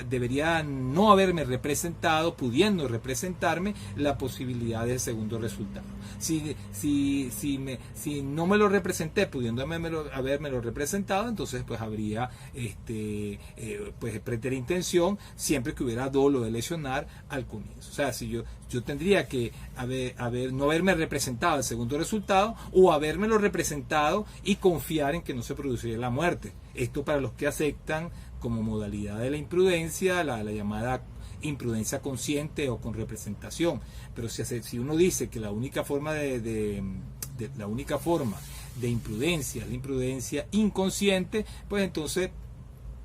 debería no haberme representado, pudiendo representarme la posibilidad del segundo resultado. Si no me lo representé, pudiendo habérmelo representado, entonces pues habría preterintención siempre que hubiera dolo de lesionar al comienzo. O sea, si yo tendría que no haberme representado el segundo resultado, o habérmelo representado y confiar en que no se produciría la muerte. Esto para los que aceptan como modalidad de la imprudencia la llamada imprudencia consciente o con representación. Pero si uno dice que la única forma de imprudencia es la imprudencia inconsciente, pues entonces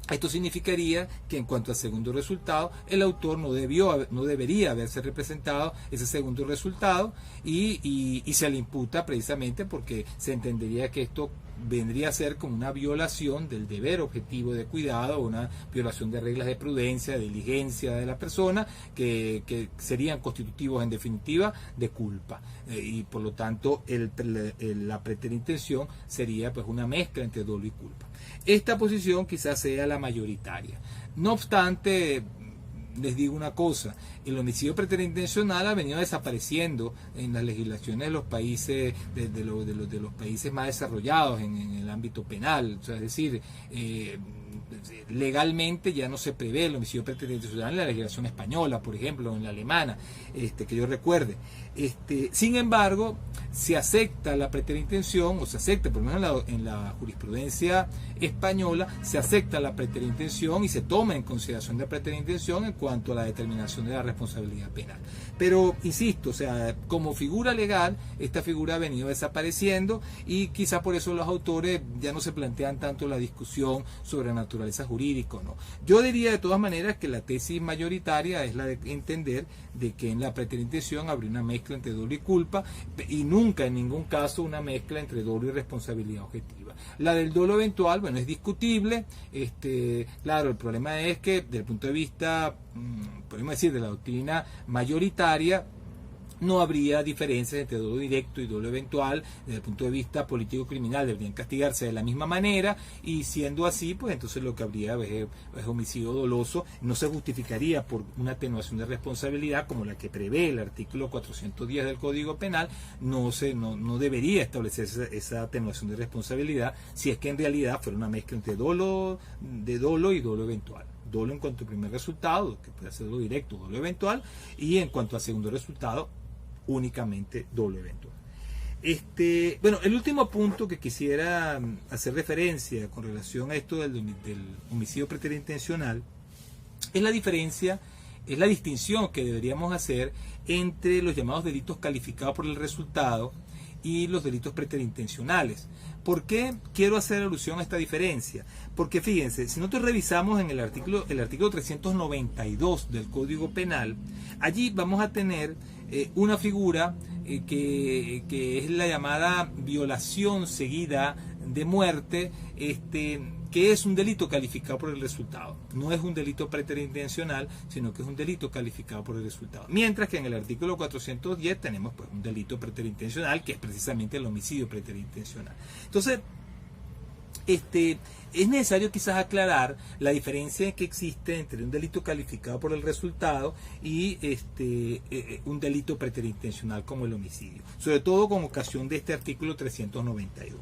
esto significaría que en cuanto al segundo resultado, el autor no debería haberse representado ese segundo resultado, y se le imputa precisamente porque se entendería que esto vendría a ser como una violación del deber objetivo de cuidado, una violación de reglas de prudencia, de diligencia de la persona, que serían constitutivos en definitiva de culpa, y por lo tanto la preterintención sería pues una mezcla entre dolo y culpa. Esta posición quizás sea la mayoritaria. No obstante, les digo una cosa: el homicidio preterintencional ha venido desapareciendo en las legislaciones de los países de los países más desarrollados en el ámbito penal. O sea, es decir, legalmente ya no se prevé el homicidio preterintencional en la legislación española, por ejemplo, o en la alemana, que yo recuerde. Sin embargo, se acepta la preterintención, o se acepta, por lo menos en la jurisprudencia española, se acepta la preterintención y se toma en consideración la preterintención en cuanto a la determinación de la responsabilidad penal. Pero, insisto, o sea, como figura legal, esta figura ha venido desapareciendo, y quizá por eso los autores ya no se plantean tanto la discusión sobre naturaleza jurídica o no. Yo diría de todas maneras que la tesis mayoritaria es la de entender de que en la preterintención habría una mezcla entre dolo y culpa, y nunca en ningún caso una mezcla entre dolo y responsabilidad objetiva. La del dolo eventual, bueno, es discutible. Claro, el problema es que desde el punto de vista, podemos decir, de la doctrina mayoritaria, no habría diferencias entre dolo directo y dolo eventual. Desde el punto de vista político-criminal deberían castigarse de la misma manera, y siendo así, pues entonces lo que habría es homicidio doloso. No se justificaría por una atenuación de responsabilidad como la que prevé el artículo 410 del Código Penal. No debería establecerse esa atenuación de responsabilidad si es que en realidad fuera una mezcla entre dolo y dolo eventual. Dolo en cuanto al primer resultado, que puede ser dolo directo, dolo eventual, y en cuanto al segundo resultado, únicamente dolo eventual. Bueno, el último punto que quisiera hacer referencia con relación a esto del homicidio preterintencional es la distinción que deberíamos hacer entre los llamados delitos calificados por el resultado y los delitos preterintencionales. ¿Por qué quiero hacer alusión a esta diferencia? Porque fíjense, si nosotros revisamos en el artículo 392 del Código Penal, allí vamos a tener una figura que es la llamada violación seguida de muerte, que es un delito calificado por el resultado. No es un delito preterintencional, sino que es un delito calificado por el resultado. Mientras que en el artículo 410 tenemos pues un delito preterintencional, que es precisamente el homicidio preterintencional. Entonces, es necesario quizás aclarar la diferencia que existe entre un delito calificado por el resultado y un delito preterintencional como el homicidio, sobre todo con ocasión de este artículo 392.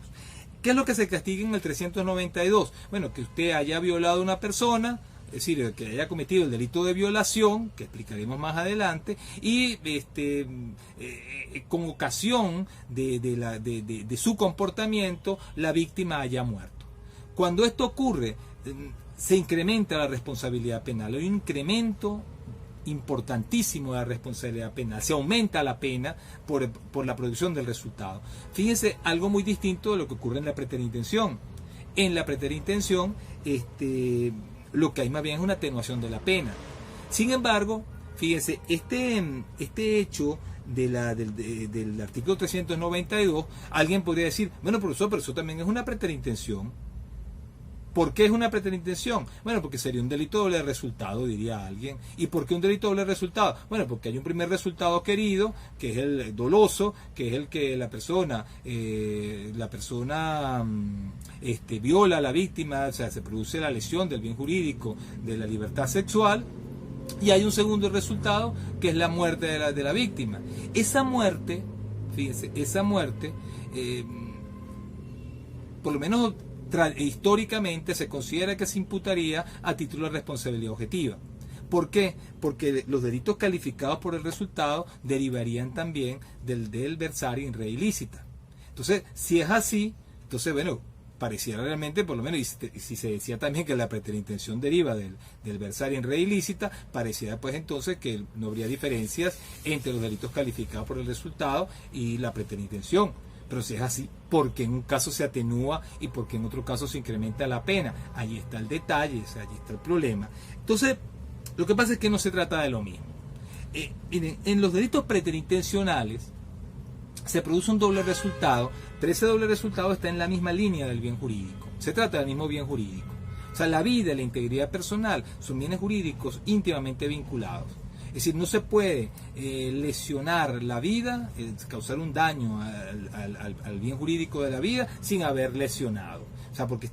¿Qué es lo que se castiga en el 392? Bueno, que usted haya violado a una persona, es decir, que haya cometido el delito de violación, que explicaremos más adelante, y con ocasión de su comportamiento, la víctima haya muerto. Cuando esto ocurre, se incrementa la responsabilidad penal. Hay un incremento importantísimo de la responsabilidad penal. Se aumenta la pena por la producción del resultado. Fíjense, algo muy distinto de lo que ocurre en la preterintención. En la preterintención, lo que hay más bien es una atenuación de la pena. Sin embargo, fíjense, este hecho del artículo 392, alguien podría decir, bueno, profesor, pero eso también es una preterintención. ¿Por qué es una preterintención? Bueno, porque sería un delito doble resultado, diría alguien. ¿Y por qué un delito doble resultado? Bueno, porque hay un primer resultado querido, que es el doloso, que es el que la persona viola a la víctima, o sea, se produce la lesión del bien jurídico de la libertad sexual. Y hay un segundo resultado, que es la muerte de la víctima. Esa muerte, fíjense, por lo menos históricamente se considera que se imputaría a título de responsabilidad objetiva. ¿Por qué? Porque los delitos calificados por el resultado derivarían también del versar in re ilícita. Entonces, si es así, entonces, bueno, pareciera realmente, por lo menos, y si se decía también que la preterintención deriva del versar in re ilícita, pareciera pues entonces que no habría diferencias entre los delitos calificados por el resultado y la preterintención. Pero si es así, porque en un caso se atenúa y porque en otro caso se incrementa la pena. Allí está el detalle, o sea, allí está el problema. Entonces, lo que pasa es que no se trata de lo mismo. Miren, en los delitos preterintencionales se produce un doble resultado, pero ese doble resultado está en la misma línea del bien jurídico. Se trata del mismo bien jurídico. O sea, la vida y la integridad personal son bienes jurídicos íntimamente vinculados. Es decir, no se puede lesionar la vida, causar un daño al bien jurídico de la vida sin haber lesionado. O sea, porque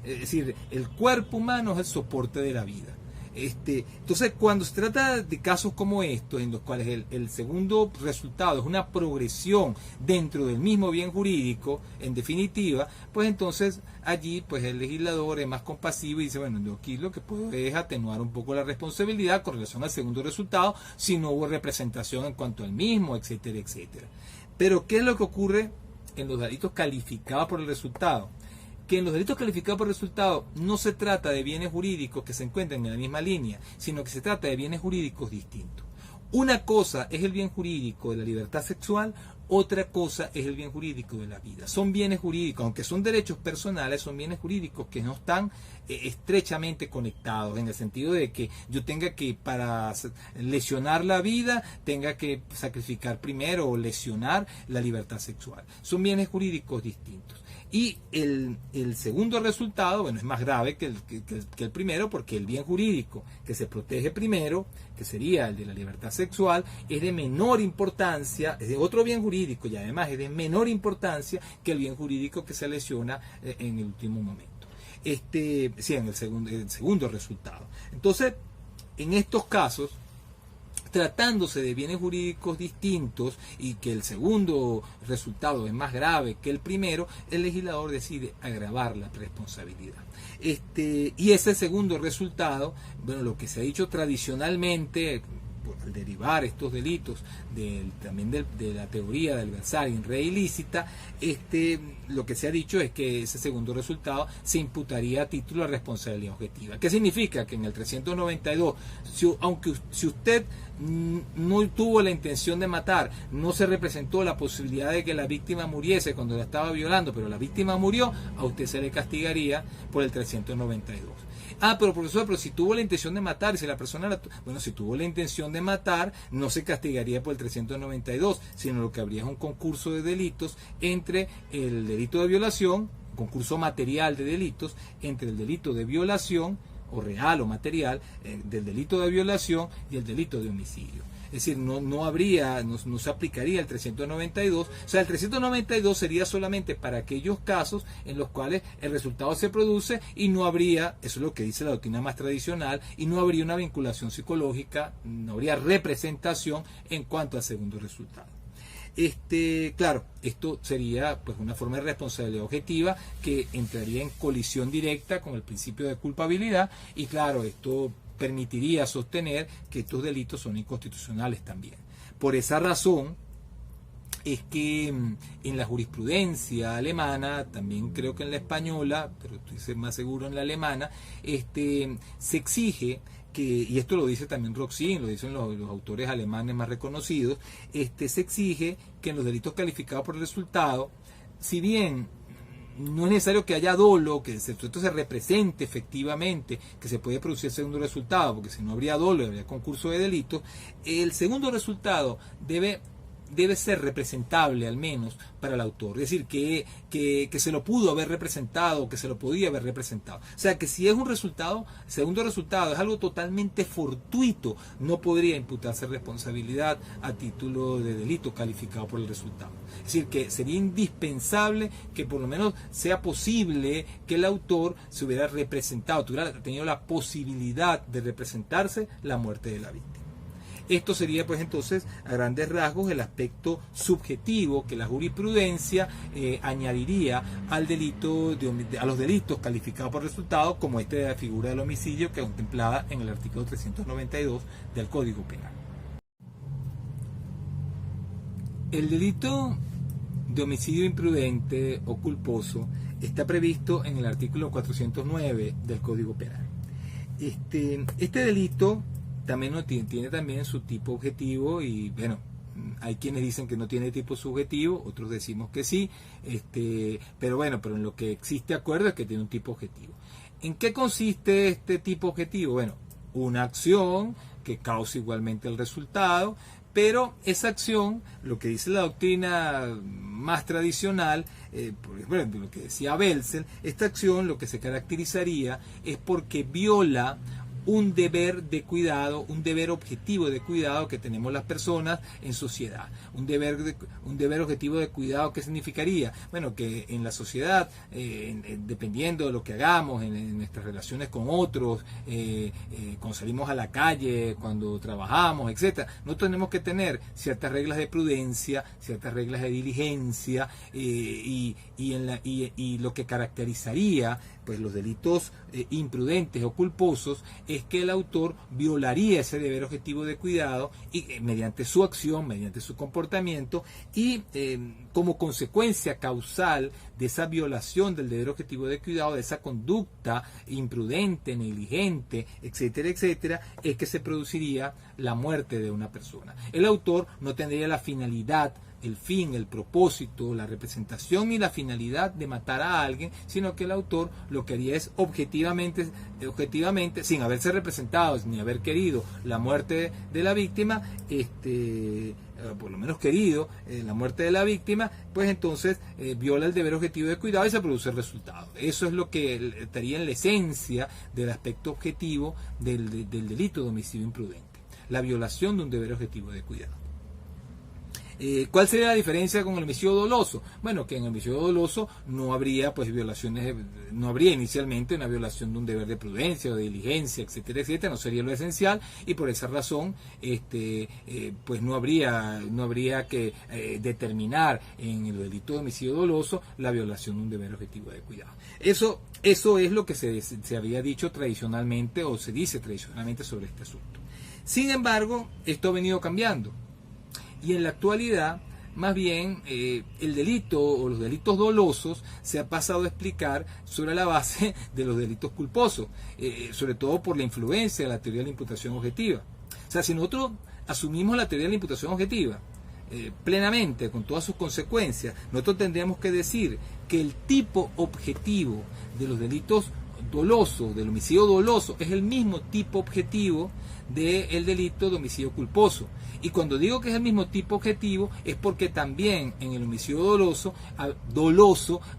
es decir, el cuerpo humano es el soporte de la vida. Entonces, cuando se trata de casos como estos, en los cuales el segundo resultado es una progresión dentro del mismo bien jurídico, en definitiva, pues entonces allí pues el legislador es más compasivo y dice, bueno, yo aquí lo que puedo es atenuar un poco la responsabilidad con relación al segundo resultado si no hubo representación en cuanto al mismo, etcétera, etcétera. Pero, ¿qué es lo que ocurre en los delitos calificados por el resultado? Que en los delitos calificados por resultado no se trata de bienes jurídicos que se encuentran en la misma línea, sino que se trata de bienes jurídicos distintos. Una cosa es el bien jurídico de la libertad sexual, otra cosa es el bien jurídico de la vida. Son bienes jurídicos, aunque son derechos personales, son bienes jurídicos que no están estrechamente conectados, en el sentido de que yo tenga que, para lesionar la vida, tenga que sacrificar primero o lesionar la libertad sexual. Son bienes jurídicos distintos. Y el segundo resultado, bueno, es más grave que el primero, porque el bien jurídico que se protege primero, que sería el de la libertad sexual, es de menor importancia, es de otro bien jurídico y además es de menor importancia que el bien jurídico que se lesiona en el último momento. Sí, en el segundo resultado. Entonces, en estos casos, tratándose de bienes jurídicos distintos y que el segundo resultado es más grave que el primero, el legislador decide agravar la responsabilidad. Y ese segundo resultado, bueno, lo que se ha dicho tradicionalmente, al derivar estos delitos también de la teoría del versar in re ilícita, lo que se ha dicho es que ese segundo resultado se imputaría a título de responsabilidad objetiva. ¿Qué significa? Que en el 392, si usted no tuvo la intención de matar, no se representó la posibilidad de que la víctima muriese cuando la estaba violando, pero la víctima murió, a usted se le castigaría por el 392. Pero profesor, pero si tuvo la intención de matar, si la persona, si tuvo la intención de matar, no se castigaría por el 392, sino lo que habría es un concurso de delitos entre el delito de violación, concurso material de delitos, entre el delito de violación, o real o material, del delito de violación y el delito de homicidio. Es decir, no se aplicaría el 392, o sea, el 392 sería solamente para aquellos casos en los cuales el resultado se produce y no habría, eso es lo que dice la doctrina más tradicional, y no habría una vinculación psicológica, no habría representación en cuanto al segundo resultado. Claro, esto sería pues una forma de responsabilidad objetiva que entraría en colisión directa con el principio de culpabilidad y claro, esto permitiría sostener que estos delitos son inconstitucionales también. Por esa razón es que en la jurisprudencia alemana, también creo que en la española, pero estoy más seguro en la alemana, se exige y esto lo dice también Roxin, lo dicen los autores alemanes más reconocidos, se exige que en los delitos calificados por el resultado, si bien no es necesario que haya dolo, que el sujeto se represente efectivamente, que se puede producir el segundo resultado, porque si no habría dolo y habría concurso de delitos, el segundo resultado debe ser representable al menos para el autor, es decir, que se lo pudo haber representado, que se lo podía haber representado. O sea, que si es un segundo resultado es algo totalmente fortuito, no podría imputarse responsabilidad a título de delito calificado por el resultado. Es decir, que sería indispensable que por lo menos sea posible que el autor se hubiera representado, tuviera tenido la posibilidad de representarse la muerte de la víctima. Esto sería pues entonces a grandes rasgos el aspecto subjetivo que la jurisprudencia añadiría al delito a los delitos calificados por resultado, como de la figura del homicidio que es contemplada en el artículo 392 del Código Penal. El delito de homicidio imprudente o culposo está previsto en el artículo 409 del Código Penal. Este delito también tiene también su tipo objetivo y bueno, hay quienes dicen que no tiene tipo subjetivo, otros decimos que sí, pero en lo que existe acuerdo es que tiene un tipo objetivo. ¿En qué consiste este tipo objetivo? Bueno, una acción que causa igualmente el resultado, pero esa acción, lo que dice la doctrina más tradicional, por ejemplo, lo que decía Belzel, esta acción lo que se caracterizaría es porque viola un deber de cuidado, un deber objetivo de cuidado que tenemos las personas en sociedad. Un deber objetivo de cuidado, ¿qué significaría? Bueno, que en la sociedad, dependiendo de lo que hagamos, en nuestras relaciones con otros, cuando salimos a la calle, cuando trabajamos, etcétera, no tenemos que tener ciertas reglas de prudencia, ciertas reglas de diligencia, y lo que caracterizaría pues los delitos imprudentes o culposos es que el autor violaría ese deber objetivo de cuidado y mediante su acción, mediante su comportamiento y como consecuencia causal de esa violación del deber objetivo de cuidado, de esa conducta imprudente, negligente, etcétera, etcétera, es que se produciría la muerte de una persona. El autor no tendría la finalidad el fin, el propósito, la representación y la finalidad de matar a alguien, sino que el autor lo que haría es objetivamente, sin haberse representado ni haber querido la muerte de la víctima, por lo menos querido la muerte de la víctima, pues entonces viola el deber objetivo de cuidado y se produce el resultado. Eso es lo que estaría en la esencia del aspecto objetivo del delito de homicidio imprudente, la violación de un deber objetivo de cuidado. ¿Cuál sería la diferencia con el homicidio doloso? Bueno, que en el homicidio doloso no habría pues violaciones, no habría inicialmente una violación de un deber de prudencia o de diligencia, etcétera, etcétera, no sería lo esencial, y por esa razón pues no habría que determinar en el delito de homicidio doloso la violación de un deber objetivo de cuidado. Eso es lo que se había dicho tradicionalmente, o se dice tradicionalmente sobre este asunto. Sin embargo, esto ha venido cambiando. Y en la actualidad, más bien, el delito o los delitos dolosos se ha pasado a explicar sobre la base de los delitos culposos, sobre todo por la influencia de la teoría de la imputación objetiva. O sea, si nosotros asumimos la teoría de la imputación objetiva plenamente, con todas sus consecuencias, nosotros tendríamos que decir que el tipo objetivo de los delitos dolosos, del homicidio doloso, es el mismo tipo objetivo del delito de homicidio culposo. Y cuando digo que es el mismo tipo objetivo es porque también en el homicidio doloso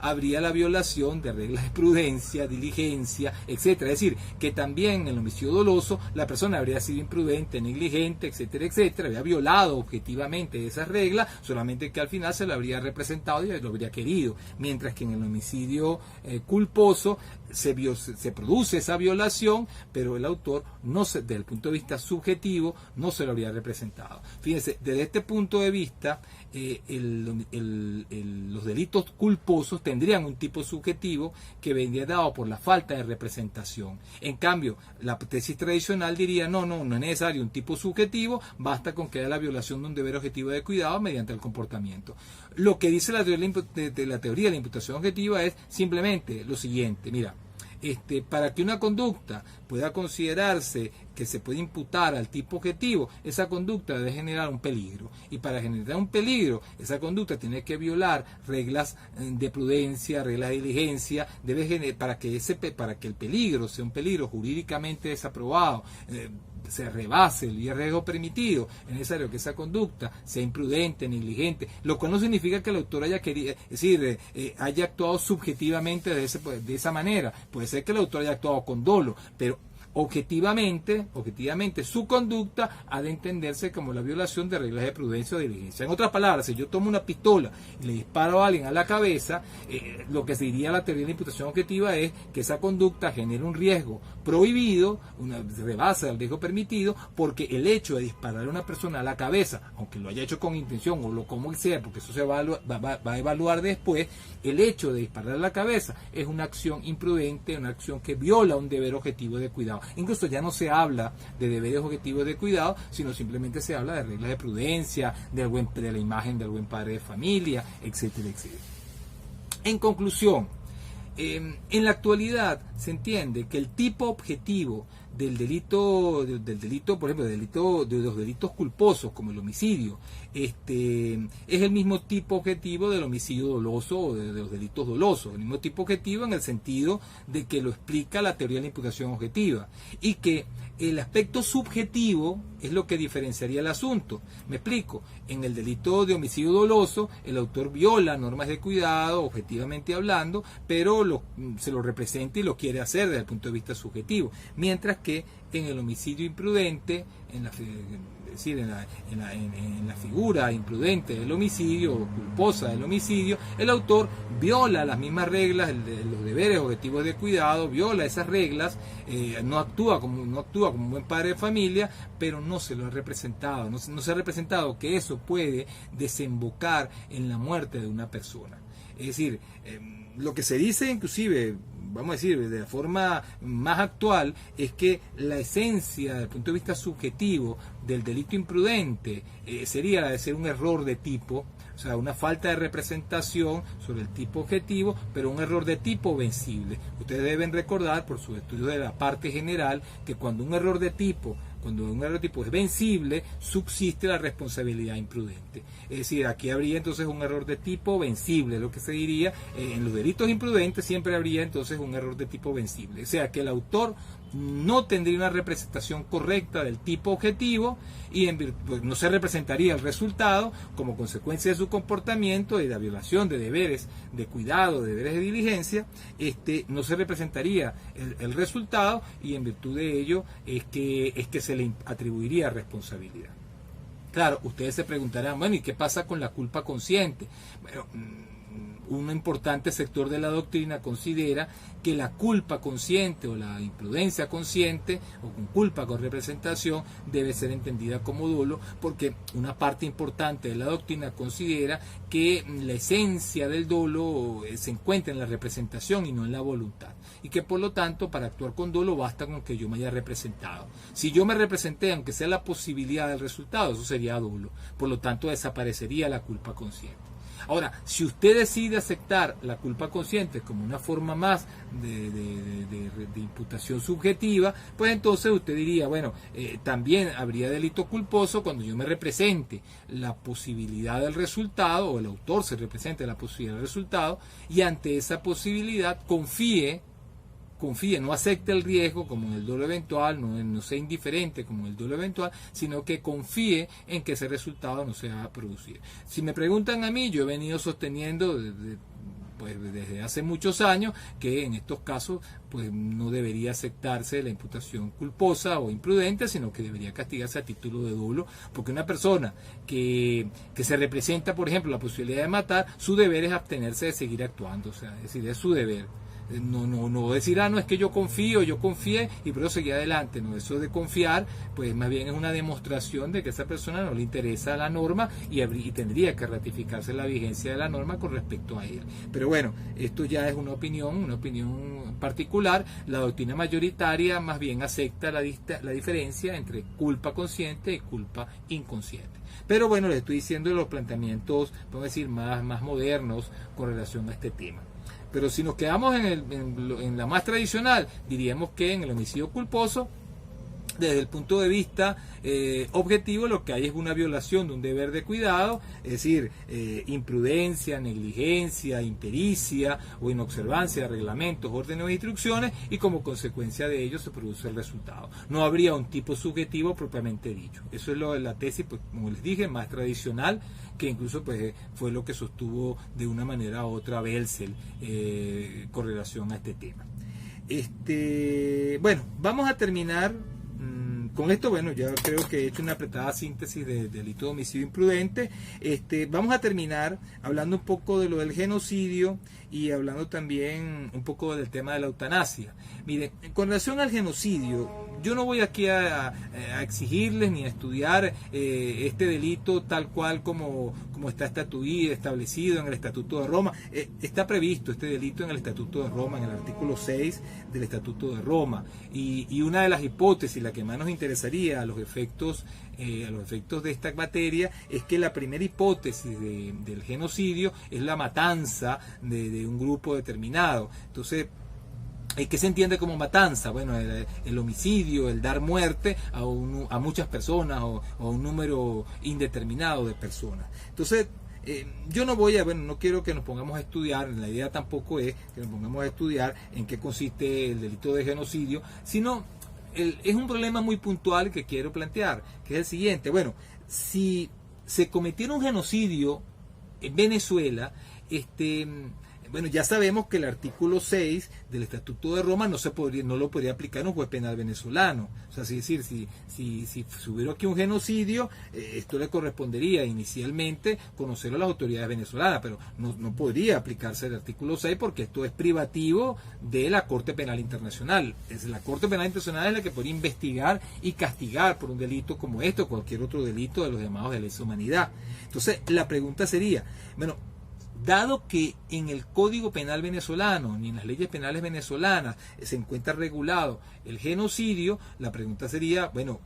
habría la violación de reglas de prudencia, diligencia, etcétera. Es decir, que también en el homicidio doloso la persona habría sido imprudente, negligente, etcétera, etcétera, habría violado objetivamente esas reglas, solamente que al final se lo habría representado y lo habría querido. Mientras que en el homicidio culposo se produce esa violación, pero el autor, desde el punto de vista subjetivo, no se lo habría representado. Fíjense, desde este punto de vista, los delitos culposos tendrían un tipo subjetivo que vendría dado por la falta de representación. En cambio, la tesis tradicional diría, no es necesario un tipo subjetivo, basta con que haya la violación de un deber objetivo de cuidado mediante el comportamiento. Lo que dice la teoría de la imputación objetiva es simplemente lo siguiente: mira, para que una conducta pueda considerarse que se puede imputar al tipo objetivo, esa conducta debe generar un peligro. Y para generar un peligro, esa conducta tiene que violar reglas de prudencia, reglas de diligencia, para que el peligro sea un peligro jurídicamente desaprobado, se rebase el riesgo permitido, es necesario que esa conducta sea imprudente, negligente, lo cual no significa que el autor haya haya actuado subjetivamente de esa manera. Puede ser que el autor haya actuado con dolo, pero objetivamente su conducta ha de entenderse como la violación de reglas de prudencia o de diligencia. En otras palabras, si yo tomo una pistola y le disparo a alguien a la cabeza, lo que se diría la teoría de la imputación objetiva es que esa conducta genera un riesgo prohibido, una rebasa del riesgo permitido, porque el hecho de disparar a una persona a la cabeza, aunque lo haya hecho con intención o lo como sea, porque eso se va a evaluar después, el hecho de disparar a la cabeza es una acción imprudente, una acción que viola un deber objetivo de cuidado. Incluso ya no se habla de deberes objetivos de cuidado, sino simplemente se habla de reglas de prudencia, de la imagen del buen padre de familia, etcétera, etcétera. En conclusión, en la actualidad se entiende que el tipo objetivo del delito, por ejemplo, de los delitos culposos como el homicidio, es el mismo tipo objetivo del homicidio doloso o de los delitos dolosos, el mismo tipo objetivo en el sentido de que lo explica la teoría de la imputación objetiva, y que el aspecto subjetivo es lo que diferenciaría el asunto. Me explico: en el delito de homicidio doloso el autor viola normas de cuidado, objetivamente hablando, pero se lo representa y lo quiere hacer desde el punto de vista subjetivo, mientras que en el homicidio imprudente, en la figura imprudente del homicidio o culposa del homicidio, el autor viola las mismas reglas, los deberes objetivos de cuidado, viola esas reglas, no actúa como un buen padre de familia, pero no se lo ha representado, no se ha representado que eso puede desembocar en la muerte de una persona. Es decir, lo que se dice inclusive, vamos a decir, de la forma más actual, es que la esencia, desde el punto de vista subjetivo, del delito imprudente sería la de ser un error de tipo, o sea, una falta de representación sobre el tipo objetivo, pero un error de tipo vencible. Ustedes deben recordar, por su estudio de la parte general, que cuando un error de tipo, cuando un error de tipo es vencible, subsiste la responsabilidad imprudente. Es decir, aquí habría entonces un error de tipo vencible, lo que se diría, en los delitos imprudentes siempre habría entonces un error de tipo vencible. O sea, que el autor no tendría una representación correcta del tipo objetivo y pues, no se representaría el resultado como consecuencia de su comportamiento y de la violación de deberes de cuidado, de deberes de diligencia, no se representaría el resultado, y en virtud de ello es que se le atribuiría responsabilidad. Claro, ustedes se preguntarán, bueno, ¿y qué pasa con la culpa consciente? Bueno, un importante sector de la doctrina considera que la culpa consciente o la imprudencia consciente o con culpa con representación debe ser entendida como dolo, porque una parte importante de la doctrina considera que la esencia del dolo se encuentra en la representación y no en la voluntad, y que por lo tanto para actuar con dolo basta con que yo me haya representado. Si yo me representé, aunque sea la posibilidad del resultado, eso sería dolo, por lo tanto desaparecería la culpa consciente. Ahora, si usted decide aceptar la culpa consciente como una forma más de imputación subjetiva, pues entonces usted diría, bueno, también habría delito culposo cuando yo me represente la posibilidad del resultado, o el autor se represente la posibilidad del resultado, y ante esa posibilidad confíe, no acepte el riesgo como en el dolo eventual, no sea indiferente como en el dolo eventual, sino que confíe en que ese resultado no se va a producir. Si me preguntan a mí, yo he venido sosteniendo desde hace muchos años que en estos casos pues no debería aceptarse la imputación culposa o imprudente, sino que debería castigarse a título de dolo, porque una persona que se representa, por ejemplo, la posibilidad de matar, su deber es abstenerse de seguir actuando, o sea, es decir, es su deber. No decir, no, es que yo confié y por eso seguí adelante. No, eso de confiar, pues más bien es una demostración de que a esa persona no le interesa la norma y tendría que ratificarse la vigencia de la norma con respecto a ella. Pero bueno, esto ya es una opinión particular. La doctrina mayoritaria más bien acepta la diferencia entre culpa consciente y culpa inconsciente. Pero bueno, les estoy diciendo los planteamientos, vamos a decir, más modernos con relación a este tema. Pero si nos quedamos en la más tradicional, diríamos que en el homicidio culposo, desde el punto de vista objetivo, lo que hay es una violación de un deber de cuidado, es decir, imprudencia, negligencia, impericia o inobservancia de reglamentos, órdenes o instrucciones, y como consecuencia de ello se produce el resultado. No habría un tipo subjetivo propiamente dicho. Eso es la tesis, pues, como les dije, más tradicional, que incluso pues fue lo que sostuvo de una manera u otra Belzel con relación a este tema. Bueno, vamos a terminar con esto. Bueno, ya creo que he hecho una apretada síntesis del delito de homicidio imprudente. Vamos a terminar hablando un poco de lo del genocidio y hablando también un poco del tema de la eutanasia. Mire, con relación al genocidio, yo no voy aquí a exigirles ni a estudiar este delito tal cual como está establecido en el Estatuto de Roma. Está previsto este delito en el Estatuto de Roma, en el artículo 6 del Estatuto de Roma. Y una de las hipótesis, la que más nos interesaría a los efectos de esta materia, es que la primera hipótesis del genocidio es la matanza de un grupo determinado. Entonces, ¿qué se entiende como matanza? Bueno, el homicidio, el dar muerte a muchas personas o a un número indeterminado de personas. Entonces, yo no quiero que nos pongamos a estudiar, la idea tampoco es que nos pongamos a estudiar en qué consiste el delito de genocidio, sino es un problema muy puntual que quiero plantear, que es el siguiente. Bueno, si se cometiera un genocidio en Venezuela, bueno, ya sabemos que el artículo 6 del Estatuto de Roma no lo podría aplicar un juez penal venezolano. O sea, es decir, si hubiera aquí un genocidio, esto le correspondería inicialmente conocerlo a las autoridades venezolanas, pero no podría aplicarse el artículo 6 porque esto es privativo de la Corte Penal Internacional. La Corte Penal Internacional es la que podría investigar y castigar por un delito como este o cualquier otro delito de los llamados de lesa humanidad. Entonces, la pregunta sería, bueno, dado que en el Código Penal venezolano ni en las leyes penales venezolanas se encuentra regulado el genocidio, la pregunta sería, bueno,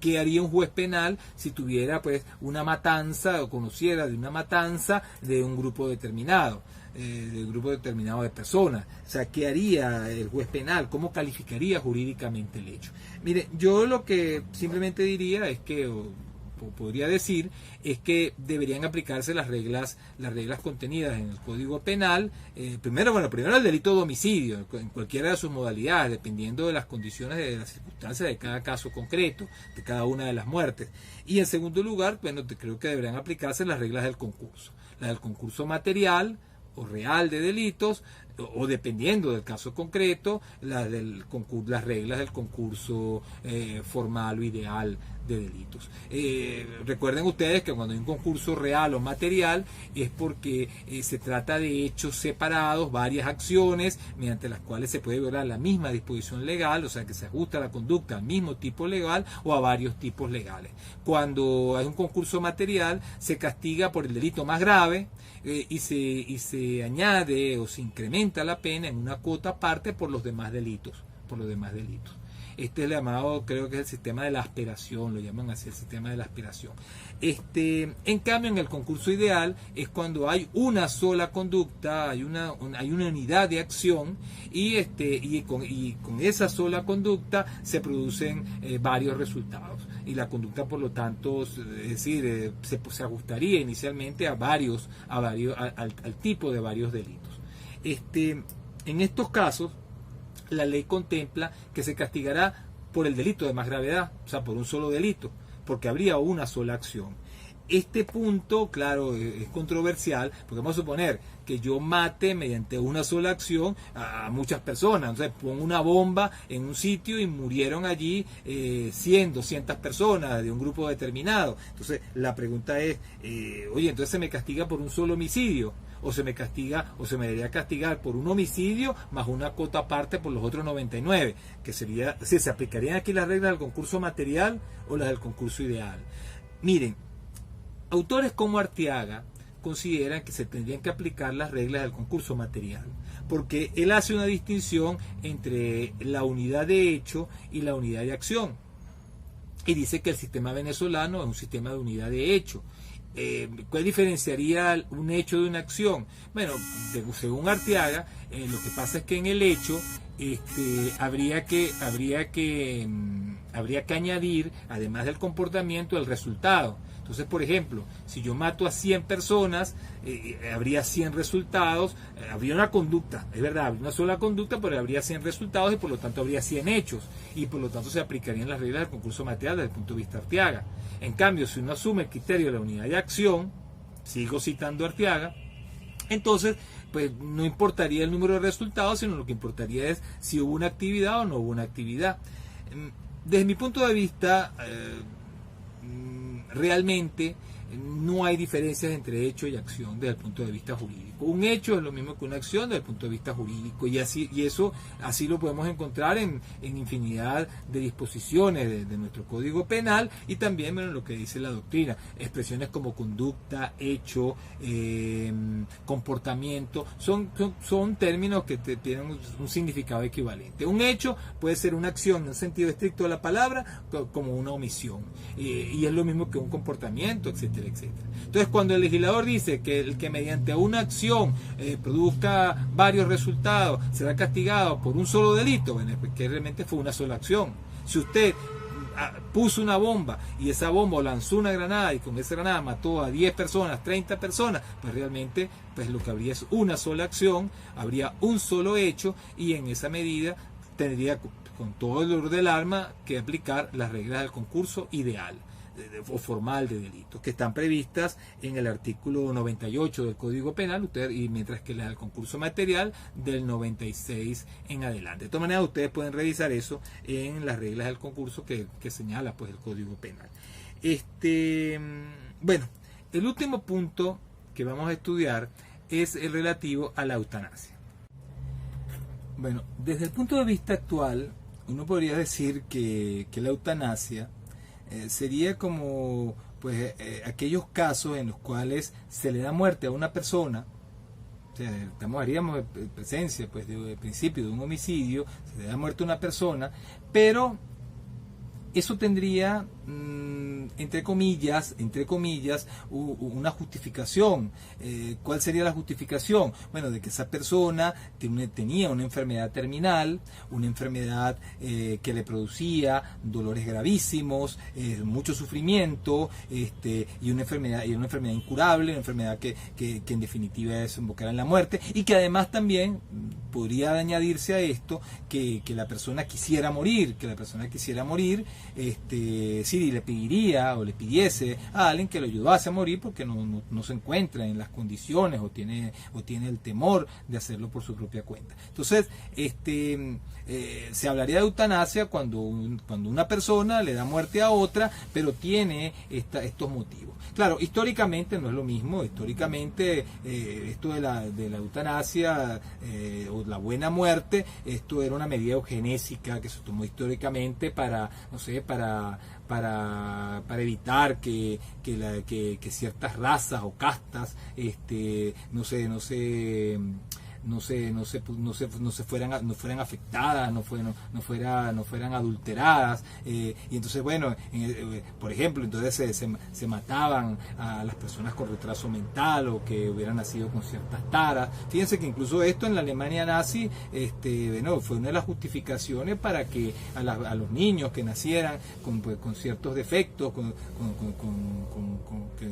¿qué haría un juez penal si tuviera pues una matanza o conociera de una matanza de un grupo determinado? De un grupo determinado de personas? O sea, ¿qué haría el juez penal? ¿Cómo calificaría jurídicamente el hecho? Mire, yo lo que simplemente diría es que, o podría decir, es que deberían aplicarse las reglas contenidas en el Código Penal. Primero el delito de homicidio, en cualquiera de sus modalidades, dependiendo de las condiciones, de las circunstancias de cada caso concreto, de cada una de las muertes. Y en segundo lugar, bueno, creo que deberían aplicarse las reglas del concurso. La del concurso material o real de delitos, o dependiendo del caso concreto, las reglas del concurso formal o ideal de delitos. Recuerden ustedes que cuando hay un concurso real o material es porque se trata de hechos separados, varias acciones mediante las cuales se puede violar la misma disposición legal, o sea que se ajusta la conducta al mismo tipo legal o a varios tipos legales. Cuando hay un concurso material se castiga por el delito más grave, y se añade o se incrementa la pena en una cuota aparte por los demás delitos. Este es el llamado, creo que es el sistema de la asperación, lo llaman así, el sistema de la asperación. En cambio, en el concurso ideal es cuando hay una sola conducta, hay una unidad de acción, y con esa sola conducta se producen varios resultados. Y la conducta, por lo tanto, es decir, se ajustaría inicialmente al tipo de varios delitos. En estos casos, la ley contempla que se castigará por el delito de más gravedad, o sea, por un solo delito, porque habría una sola acción. Este punto, claro, es controversial, porque vamos a suponer que yo mate mediante una sola acción a muchas personas. Entonces pongo una bomba en un sitio y murieron allí 100, 200 personas de un grupo determinado. Entonces la pregunta es, oye, entonces se me castiga por un solo homicidio, o se me debería castigar por un homicidio más una cuota aparte por los otros 99, que sería, si se aplicarían aquí las reglas del concurso material o las del concurso ideal. Miren, autores como Arteaga consideran que se tendrían que aplicar las reglas del concurso material, porque él hace una distinción entre la unidad de hecho y la unidad de acción, y dice que el sistema venezolano es un sistema de unidad de hecho. ¿Cuál diferenciaría un hecho de una acción? Bueno, según Arteaga, lo que pasa es que en el hecho habría que añadir, además del comportamiento, el resultado. Entonces, por ejemplo, si yo mato a 100 personas, habría 100 resultados, habría una conducta, es verdad, habría una sola conducta, pero habría 100 resultados y por lo tanto habría 100 hechos, y por lo tanto se aplicarían las reglas del concurso material desde el punto de vista de Arteaga. En cambio, si uno asume el criterio de la unidad de acción, sigo citando a Arteaga, entonces pues no importaría el número de resultados, sino lo que importaría es si hubo una actividad o no hubo una actividad. Desde mi punto de vista, realmente no hay diferencias entre hecho y acción desde el punto de vista jurídico. Un hecho es lo mismo que una acción desde el punto de vista jurídico, y eso así lo podemos encontrar en infinidad de disposiciones de nuestro Código Penal, y también en lo que dice la doctrina. Expresiones como conducta, hecho, comportamiento, son términos que tienen un significado equivalente. Un hecho puede ser una acción en un sentido estricto de la palabra, como una omisión, y es lo mismo que un comportamiento, etcétera, etcétera. Entonces, cuando el legislador dice que el que mediante una acción produzca varios resultados será castigado por un solo delito, bueno, pues que realmente fue una sola acción. Si usted puso una bomba y esa bomba lanzó una granada y con esa granada mató a 10 personas, 30 personas, pues realmente pues lo que habría es una sola acción, habría un solo hecho, y en esa medida tendría con todo el dolor del alma que aplicar las reglas del concurso ideal o formal de delitos, que están previstas en el artículo 98 del Código Penal, y mientras que la del concurso material del 96 en adelante. De todas maneras, ustedes pueden revisar eso en las reglas del concurso que señala pues el Código Penal. Bueno, el último punto que vamos a estudiar es el relativo a la eutanasia. Bueno, desde el punto de vista actual, uno podría decir que la eutanasia sería como pues aquellos casos en los cuales se le da muerte a una persona. O sea, haríamos presencia pues de principio de un homicidio, se le da muerte a una persona, pero eso tendría, entre comillas, una justificación. ¿Cuál sería la justificación? Bueno, de que esa persona tenía una enfermedad terminal, una enfermedad que le producía dolores gravísimos, mucho sufrimiento, y una enfermedad incurable, una enfermedad que en definitiva desembocará en la muerte, y que además también podría añadirse a esto que la persona quisiera morir, si le pediría o le pidiese a alguien que lo ayudase a morir porque no se encuentra en las condiciones o tiene el temor de hacerlo por su propia cuenta. Entonces, se hablaría de eutanasia cuando una persona le da muerte a otra, pero tiene estos motivos. Claro, históricamente no es lo mismo. Históricamente, esto de la eutanasia o la buena muerte, esto era una medida eugenésica que se tomó históricamente para evitar que ciertas razas o castas no fueran afectadas, no fueran adulteradas, y entonces, bueno, por ejemplo, entonces se mataban a las personas con retraso mental o que hubieran nacido con ciertas taras. Fíjense que incluso esto en la Alemania nazi, fue una de las justificaciones para que a los niños que nacieran con ciertos defectos,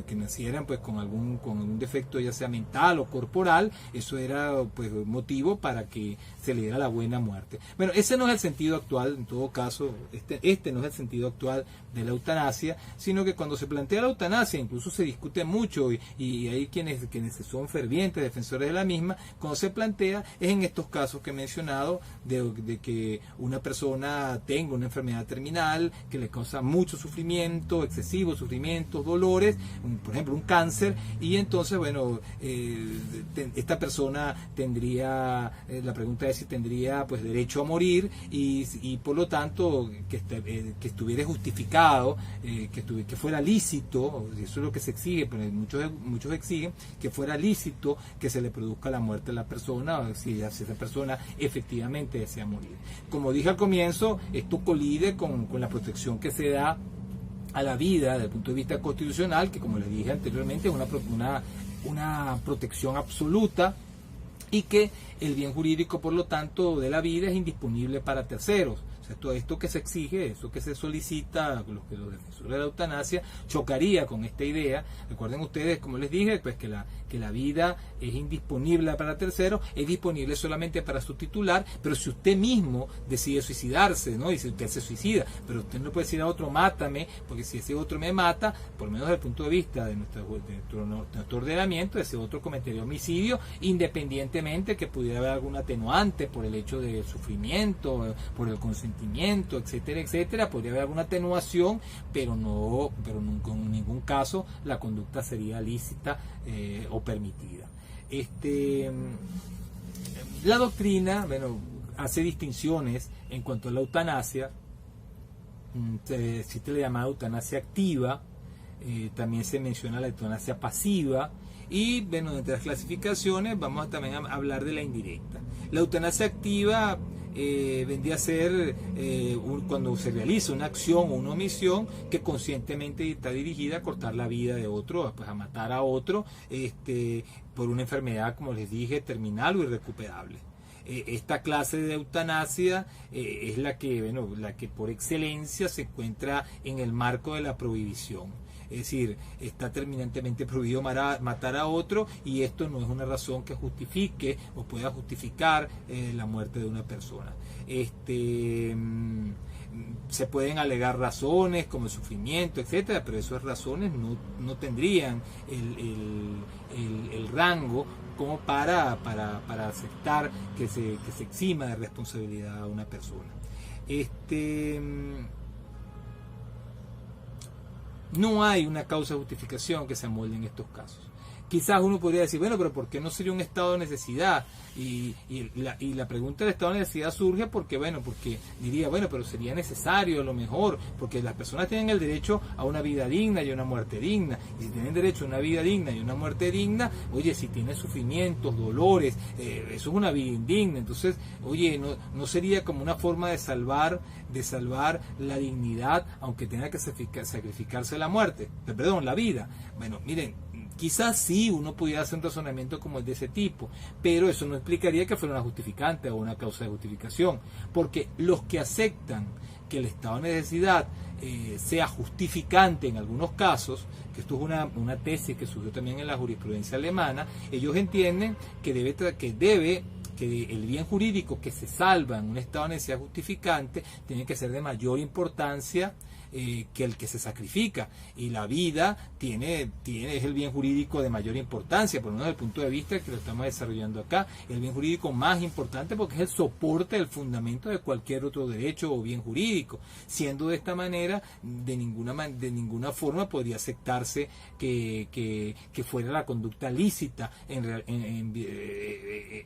que nacieran pues con algún defecto, ya sea mental o corporal, eso era pues motivo para que se le diera la buena muerte. Bueno, ese no es el sentido actual, en todo caso, este no es el sentido actual de la eutanasia, sino que cuando se plantea la eutanasia, incluso se discute mucho y hay quienes son fervientes defensores de la misma, cuando se plantea es en estos casos que he mencionado, de que una persona tenga una enfermedad terminal que le causa mucho sufrimiento, excesivo sufrimiento, dolores, por ejemplo un cáncer, y entonces, bueno, esta persona tendría, la pregunta es si tendría pues derecho a morir y por lo tanto que estuviera justificado, que fuera lícito, eso es lo que se exige, pero muchos exigen que fuera lícito que se le produzca la muerte a la persona, si esa persona efectivamente desea morir. Como dije al comienzo, esto colide con la protección que se da a la vida desde el punto de vista constitucional, que como les dije anteriormente es una protección absoluta, y que el bien jurídico, por lo tanto, de la vida es indisponible para terceros. O sea, todo esto que se exige, esto que se solicita, los defensores de la eutanasia, chocaría con esta idea. Recuerden ustedes, como les dije, pues que la vida es indisponible para terceros, es disponible solamente para su titular, pero si usted mismo decide suicidarse, ¿no? Y si usted se suicida, pero usted no puede decir a otro, mátame, porque si ese otro me mata, por lo menos desde el punto de vista de nuestro ordenamiento, ese otro cometería homicidio, independientemente que pudiera haber algún atenuante por el hecho del sufrimiento, por el consentimiento, etcétera, etcétera. Podría haber alguna atenuación, pero nunca, en ningún caso la conducta sería lícita o permitida. La doctrina, bueno, hace distinciones en cuanto a la eutanasia. Existe la llamada eutanasia activa, también se menciona la eutanasia pasiva, y bueno, entre las clasificaciones vamos también a hablar de la indirecta. La eutanasia activa vendría a ser cuando se realiza una acción o una omisión que conscientemente está dirigida a cortar la vida de otro, pues a matar a otro, por una enfermedad, como les dije, terminal o irrecuperable. Esta clase de eutanasia es la que por excelencia se encuentra en el marco de la prohibición. Es decir, está terminantemente prohibido matar a otro, y esto no es una razón que justifique o pueda justificar la muerte de una persona. Se pueden alegar razones como el sufrimiento, etcétera, pero esas razones no tendrían el rango como para aceptar que se exima de responsabilidad a una persona. No hay una causa de justificación que se amolde en estos casos. quizás uno podría decir, bueno, pero ¿por qué no sería un estado de necesidad? Y la pregunta del estado de necesidad surge porque, bueno, porque diría, bueno, pero sería necesario a lo mejor, porque las personas tienen el derecho a una vida digna y a una muerte digna. Y si tienen derecho a una vida digna y una muerte digna, oye, si tienen sufrimientos, dolores, eso es una vida indigna. Entonces, oye, no sería como una forma de salvar la dignidad, aunque tenga que sacrificarse la vida. Bueno, miren, quizás sí uno pudiera hacer un razonamiento como el de ese tipo, pero eso no explicaría que fuera una justificante o una causa de justificación, porque los que aceptan que el estado de necesidad sea justificante en algunos casos, que esto es una tesis que surgió también en la jurisprudencia alemana, ellos entienden que el bien jurídico que se salva en un estado de necesidad justificante tiene que ser de mayor importancia que el que se sacrifica, y la vida es el bien jurídico de mayor importancia, por lo menos desde el punto de vista que lo estamos desarrollando acá, el bien jurídico más importante porque es el soporte, el fundamento de cualquier otro derecho o bien jurídico. Siendo de esta manera, de ninguna forma podría aceptarse que fuera la conducta lícita,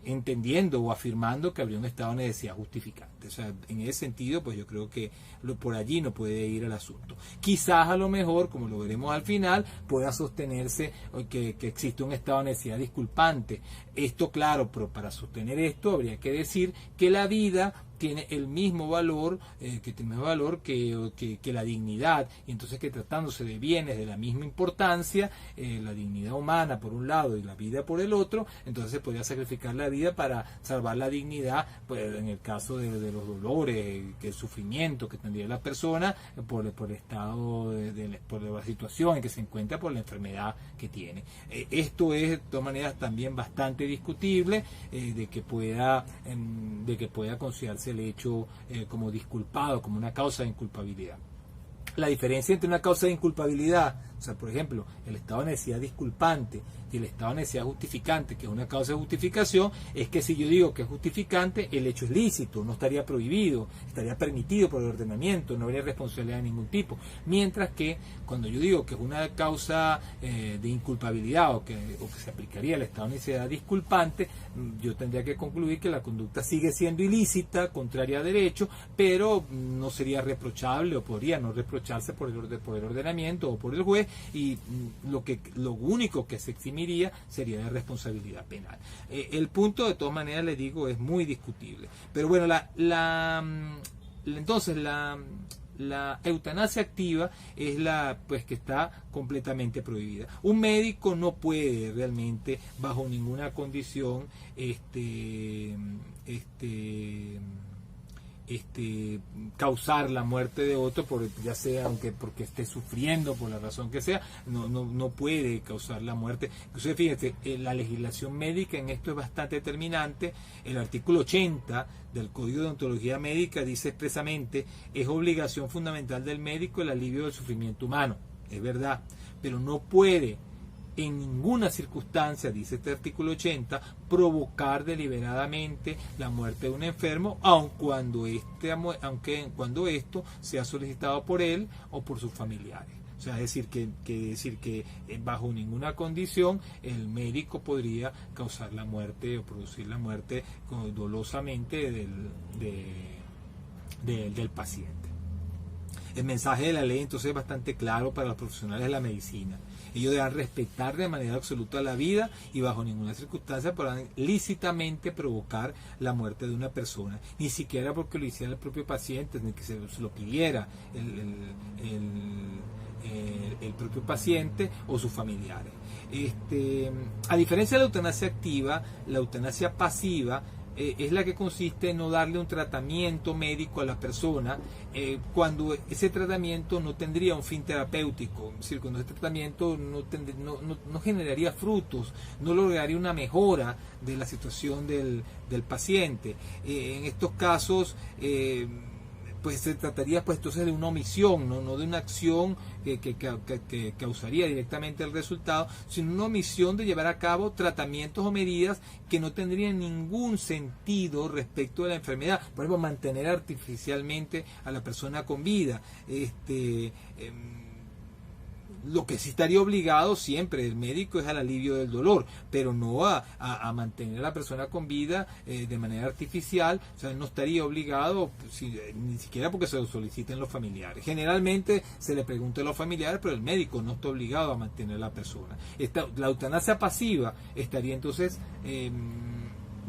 entendiendo o afirmando que habría un estado de necesidad justificante. O sea, en ese sentido, pues yo creo que por allí no puede ir el asunto. Quizás a lo mejor, como lo veremos al final, pueda sostenerse que existe un estado de necesidad disculpante. Esto, claro, pero para sostener esto habría que decir que la vida tiene el mismo valor, que la dignidad, y entonces que tratándose de bienes de la misma importancia, la dignidad humana por un lado y la vida por el otro, entonces se podría sacrificar la vida para salvar la dignidad, pues en el caso de los dolores, que el sufrimiento que tendría la persona por el estado, por la situación en que se encuentra, por la enfermedad que tiene. Esto es de todas maneras también bastante discutible, de que pueda considerarse el hecho como disculpado, como una causa de inculpabilidad. La diferencia entre una causa de inculpabilidad, o sea, por ejemplo, el estado de necesidad disculpante y el estado de necesidad justificante, que es una causa de justificación, es que si yo digo que es justificante, el hecho es lícito, no estaría prohibido, estaría permitido por el ordenamiento, no habría responsabilidad de ningún tipo. Mientras que cuando yo digo que es una causa de inculpabilidad o que se aplicaría el estado de necesidad disculpante, yo tendría que concluir que la conducta sigue siendo ilícita, contraria a derecho, pero no sería reprochable o podría no reprocharse por el ordenamiento o por el juez, y lo único que se eximiría sería de responsabilidad penal. El punto, de todas maneras, les digo, es muy discutible. Pero bueno, entonces la eutanasia activa es pues que está completamente prohibida. Un médico no puede realmente, bajo ninguna condición, causar la muerte de otro, ya sea porque esté sufriendo, por la razón que sea, no puede causar la muerte. Entonces, fíjense, la legislación médica en esto es bastante determinante. El artículo 80 del Código de Deontología Médica dice expresamente: es obligación fundamental del médico el alivio del sufrimiento humano. Es verdad, pero no puede en ninguna circunstancia, dice este artículo 80, provocar deliberadamente la muerte de un enfermo, aun cuando esto sea solicitado por él o por sus familiares. O sea, es decir que bajo ninguna condición el médico podría causar la muerte o producir la muerte dolosamente del paciente. El mensaje de la ley entonces es bastante claro para los profesionales de la medicina. Ellos deben respetar de manera absoluta la vida y bajo ninguna circunstancia podrán lícitamente provocar la muerte de una persona, ni siquiera porque lo hiciera el propio paciente, ni que se lo pidiera el propio paciente o sus familiares. A diferencia de la eutanasia activa, la eutanasia pasiva es la que consiste en no darle un tratamiento médico a la persona cuando ese tratamiento no tendría un fin terapéutico, es decir, cuando ese tratamiento no generaría frutos, no lograría una mejora de la situación del paciente. En estos casos, pues se trataría pues entonces de una omisión, no de una acción que causaría directamente el resultado, sino una omisión de llevar a cabo tratamientos o medidas que no tendrían ningún sentido respecto de la enfermedad. Por ejemplo, mantener artificialmente a la persona con vida, Lo que sí estaría obligado siempre el médico es al alivio del dolor, pero no a mantener a la persona con vida de manera artificial. O sea, no estaría obligado ni siquiera porque se lo soliciten los familiares. Generalmente se le pregunta a los familiares, pero el médico no está obligado a mantener a la persona. La eutanasia pasiva estaría entonces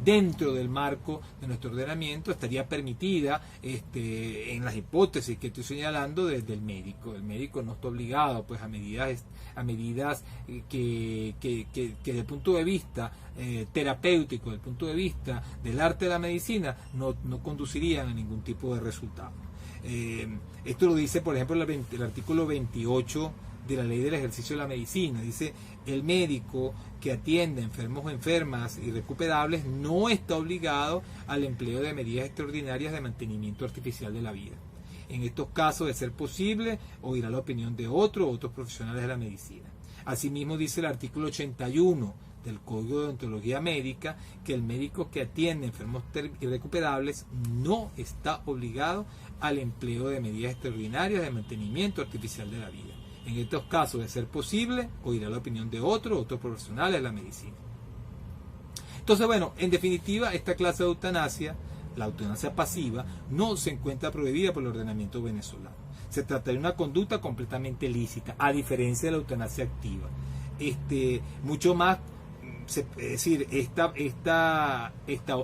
dentro del marco de nuestro ordenamiento, estaría permitida en las hipótesis que estoy señalando desde el médico. El médico no está obligado pues a medidas que desde el punto de vista terapéutico, desde el punto de vista del arte de la medicina, no conducirían a ningún tipo de resultado. Esto lo dice, por ejemplo, el artículo 28 de la Ley del Ejercicio de la Medicina. Dice: el médico que atiende a enfermos o enfermas irrecuperables no está obligado al empleo de medidas extraordinarias de mantenimiento artificial de la vida. En estos casos, de ser posible, oirá la opinión de otros profesionales de la medicina. Asimismo, dice el artículo 81 del Código de Deontología Médica que el médico que atiende a enfermos irrecuperables no está obligado al empleo de medidas extraordinarias de mantenimiento artificial de la vida. En estos casos, de ser posible, oirá la opinión de otros profesionales de la medicina. Entonces, bueno, en definitiva, esta clase de eutanasia, la eutanasia pasiva, no se encuentra prohibida por el ordenamiento venezolano. Se trata de una conducta completamente lícita, a diferencia de la eutanasia activa. Mucho más, es decir, esta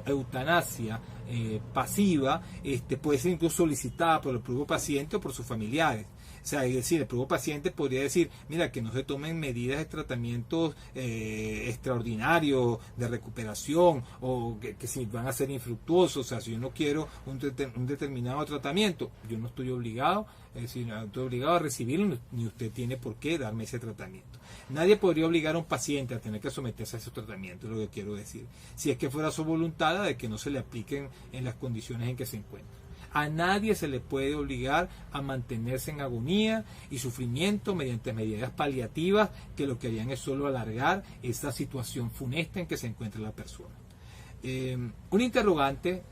eutanasia pasiva puede ser incluso solicitada por el propio paciente o por sus familiares. O sea, es decir, el propio paciente podría decir: mira, que no se tomen medidas de tratamientos extraordinarios de recuperación, o que si van a ser infructuosos. O sea, si yo no quiero un determinado tratamiento, yo no estoy obligado, es decir, no estoy obligado a recibirlo, ni usted tiene por qué darme ese tratamiento. Nadie podría obligar a un paciente a tener que someterse a ese tratamiento, es lo que quiero decir, si es que fuera su voluntad de que no se le apliquen en las condiciones en que se encuentra. A nadie se le puede obligar a mantenerse en agonía y sufrimiento mediante medidas paliativas que lo que harían es solo alargar esa situación funesta en que se encuentra la persona. Un interrogante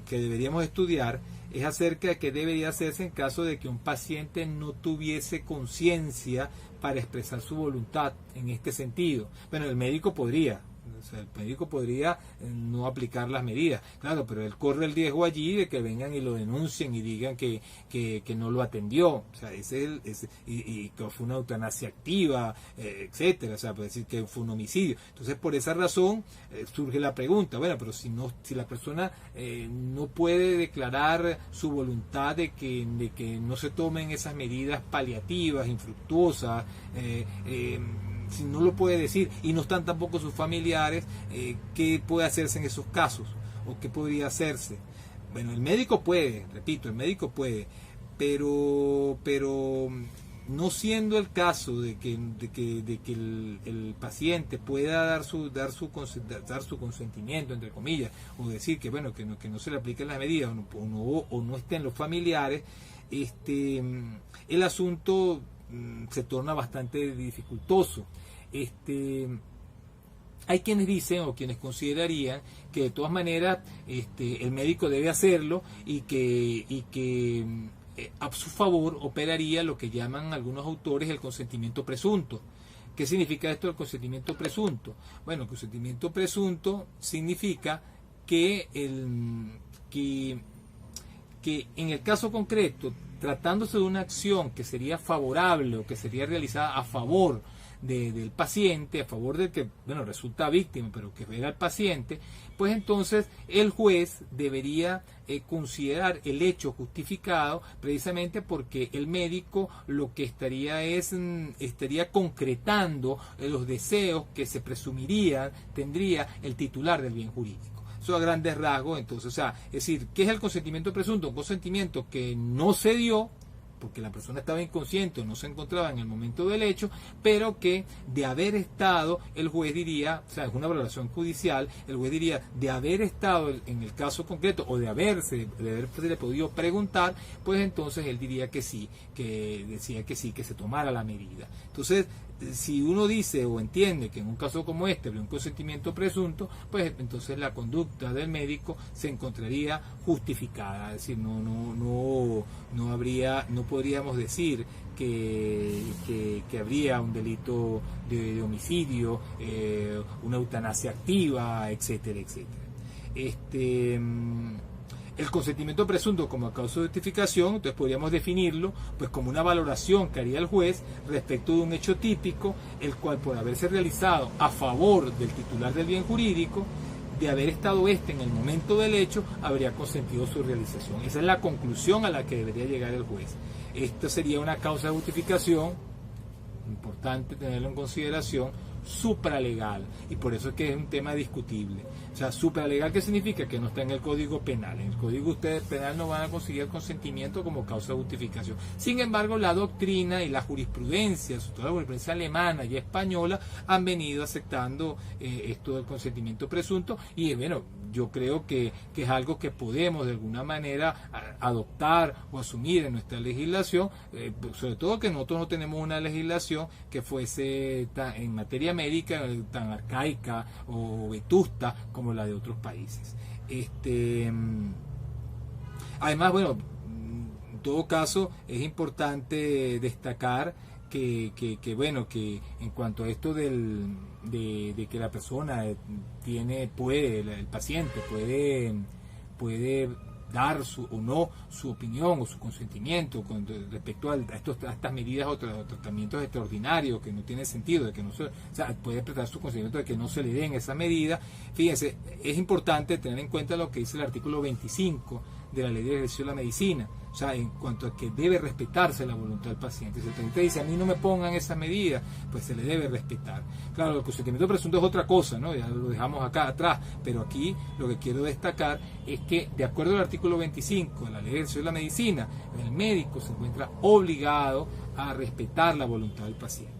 que deberíamos estudiar es acerca de qué debería hacerse en caso de que un paciente no tuviese conciencia para expresar su voluntad en este sentido. Bueno, el médico podría. O sea, el médico podría no aplicar las medidas, claro, pero él corre el riesgo allí de que vengan y lo denuncien y digan que no lo atendió. O sea, y que fue una eutanasia activa, etcétera. O sea, puede decir que fue un homicidio. Entonces, por esa razón surge la pregunta: bueno, pero si la persona no puede declarar su voluntad de que no se tomen esas medidas paliativas, infructuosas, si no lo puede decir y no están tampoco sus familiares, ¿qué puede hacerse en esos casos? ¿O qué podría hacerse? Bueno, el médico puede, repito, el médico puede, pero no siendo el caso de que el paciente pueda dar su consentimiento, entre comillas, o decir que bueno, que no se le apliquen las medidas, o no estén los familiares, el asunto se torna bastante dificultoso. Hay quienes dicen o quienes considerarían que de todas maneras el médico debe hacerlo y que a su favor operaría lo que llaman algunos autores el consentimiento presunto. ¿Qué significa esto del consentimiento presunto? Bueno, el consentimiento presunto significa que en el caso concreto, tratándose de una acción que sería favorable o que sería realizada a favor del paciente, a favor del que, bueno, resulta víctima, pero que era el paciente, pues entonces el juez debería considerar el hecho justificado, precisamente porque el médico lo que estaría concretando los deseos que se tendría el titular del bien jurídico. Eso a grandes rasgos. Entonces, o sea, es decir, ¿qué es el consentimiento presunto? Un consentimiento que no se dio porque la persona estaba inconsciente o no se encontraba en el momento del hecho, pero que de haber estado, el juez diría, o sea, es una valoración judicial, el juez diría, de haber estado en el caso concreto o de haberse le podido preguntar, pues entonces él diría que sí, que se tomara la medida. Entonces, si uno dice o entiende que en un caso como este habría un consentimiento presunto, pues entonces la conducta del médico se encontraría justificada, es decir, no podríamos decir que habría un delito de homicidio, una eutanasia activa, etcétera, etcétera. El consentimiento presunto como causa de justificación, entonces podríamos definirlo pues como una valoración que haría el juez respecto de un hecho típico, el cual por haberse realizado a favor del titular del bien jurídico, de haber estado en el momento del hecho, habría consentido su realización. Esa es la conclusión a la que debería llegar el juez. Esto sería una causa de justificación, importante tenerlo en consideración, supralegal, y por eso es que es un tema discutible. O sea, supralegal, ¿qué significa? Que no está en el Código Penal. En el Código ustedes penal no van a conseguir el consentimiento como causa de justificación. Sin embargo, la doctrina y la jurisprudencia, sobre todo la jurisprudencia alemana y española, han venido aceptando esto del consentimiento presunto, y bueno, yo creo que es algo que podemos de alguna manera adoptar o asumir en nuestra legislación, sobre todo que nosotros no tenemos una legislación que fuese en materia médica tan arcaica o vetusta como la de otros países. Además, bueno, en todo caso es importante destacar que en cuanto a esto de que la persona el paciente puede dar su opinión o su consentimiento respecto a estas medidas o tratamientos extraordinarios que no tiene sentido, de que no se, o sea, puede prestar su consentimiento de que no se le den esa medida. Fíjense, es importante tener en cuenta lo que dice el artículo 25 de la Ley de Ejercicio de la Medicina, o sea, en cuanto a que debe respetarse la voluntad del paciente. Si el paciente dice, a mí no me pongan esa medida, pues se le debe respetar. Claro, el consentimiento presunto es otra cosa, ¿no? Ya lo dejamos acá atrás, pero aquí lo que quiero destacar es que, de acuerdo al artículo 25 de la Ley de Ejercicio de la Medicina, el médico se encuentra obligado a respetar la voluntad del paciente.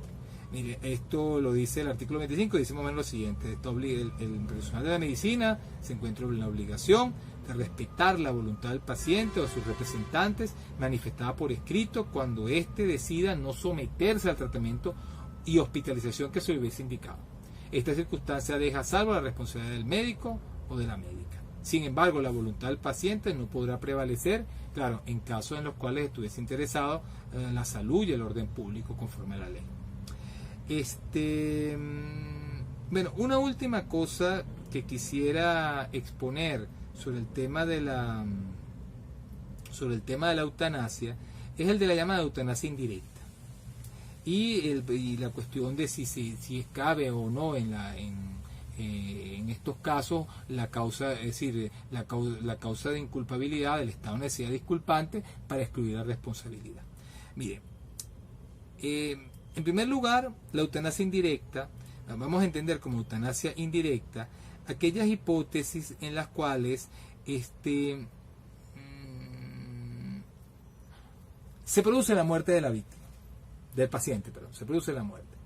Mire, esto lo dice el artículo 25, dice más o menos lo siguiente: el profesional de la medicina se encuentra en la obligación de respetar la voluntad del paciente o de sus representantes manifestada por escrito cuando éste decida no someterse al tratamiento y hospitalización que se le hubiese indicado. Esta circunstancia deja a salvo la responsabilidad del médico o de la médica. Sin embargo, la voluntad del paciente no podrá prevalecer, claro, en casos en los cuales estuviese interesado en la salud y el orden público conforme a la ley. Bueno, una última cosa que quisiera exponer sobre el tema de la eutanasia es el de la llamada eutanasia indirecta y la cuestión de si cabe o no en estos casos la causa, es decir, la causa de inculpabilidad del estado de necesidad disculpante para excluir la responsabilidad. Mire, en primer lugar, la eutanasia indirecta, vamos a entender como eutanasia indirecta aquellas hipótesis en las cuales se produce la muerte de la víctima, del paciente, se produce la muerte.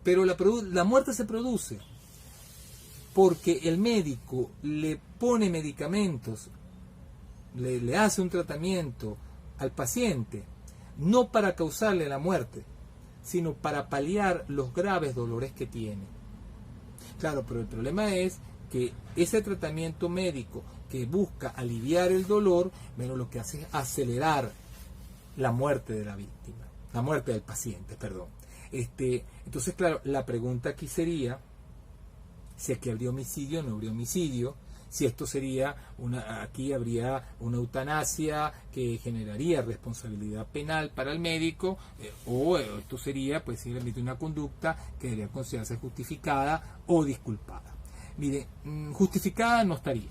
Pero la muerte se produce porque el médico le pone medicamentos, le hace un tratamiento al paciente, no para causarle la muerte, sino para paliar los graves dolores que tiene. Claro, pero el problema es que ese tratamiento médico que busca aliviar el dolor, bueno, lo que hace es acelerar la muerte de la víctima, la muerte del paciente, perdón. Entonces, claro, la pregunta aquí sería si aquí habría homicidio o no habría homicidio, si esto sería aquí habría una eutanasia que generaría responsabilidad penal para el médico, o esto sería pues simplemente una conducta que debería considerarse justificada o disculpada. Mire, justificada no estaría,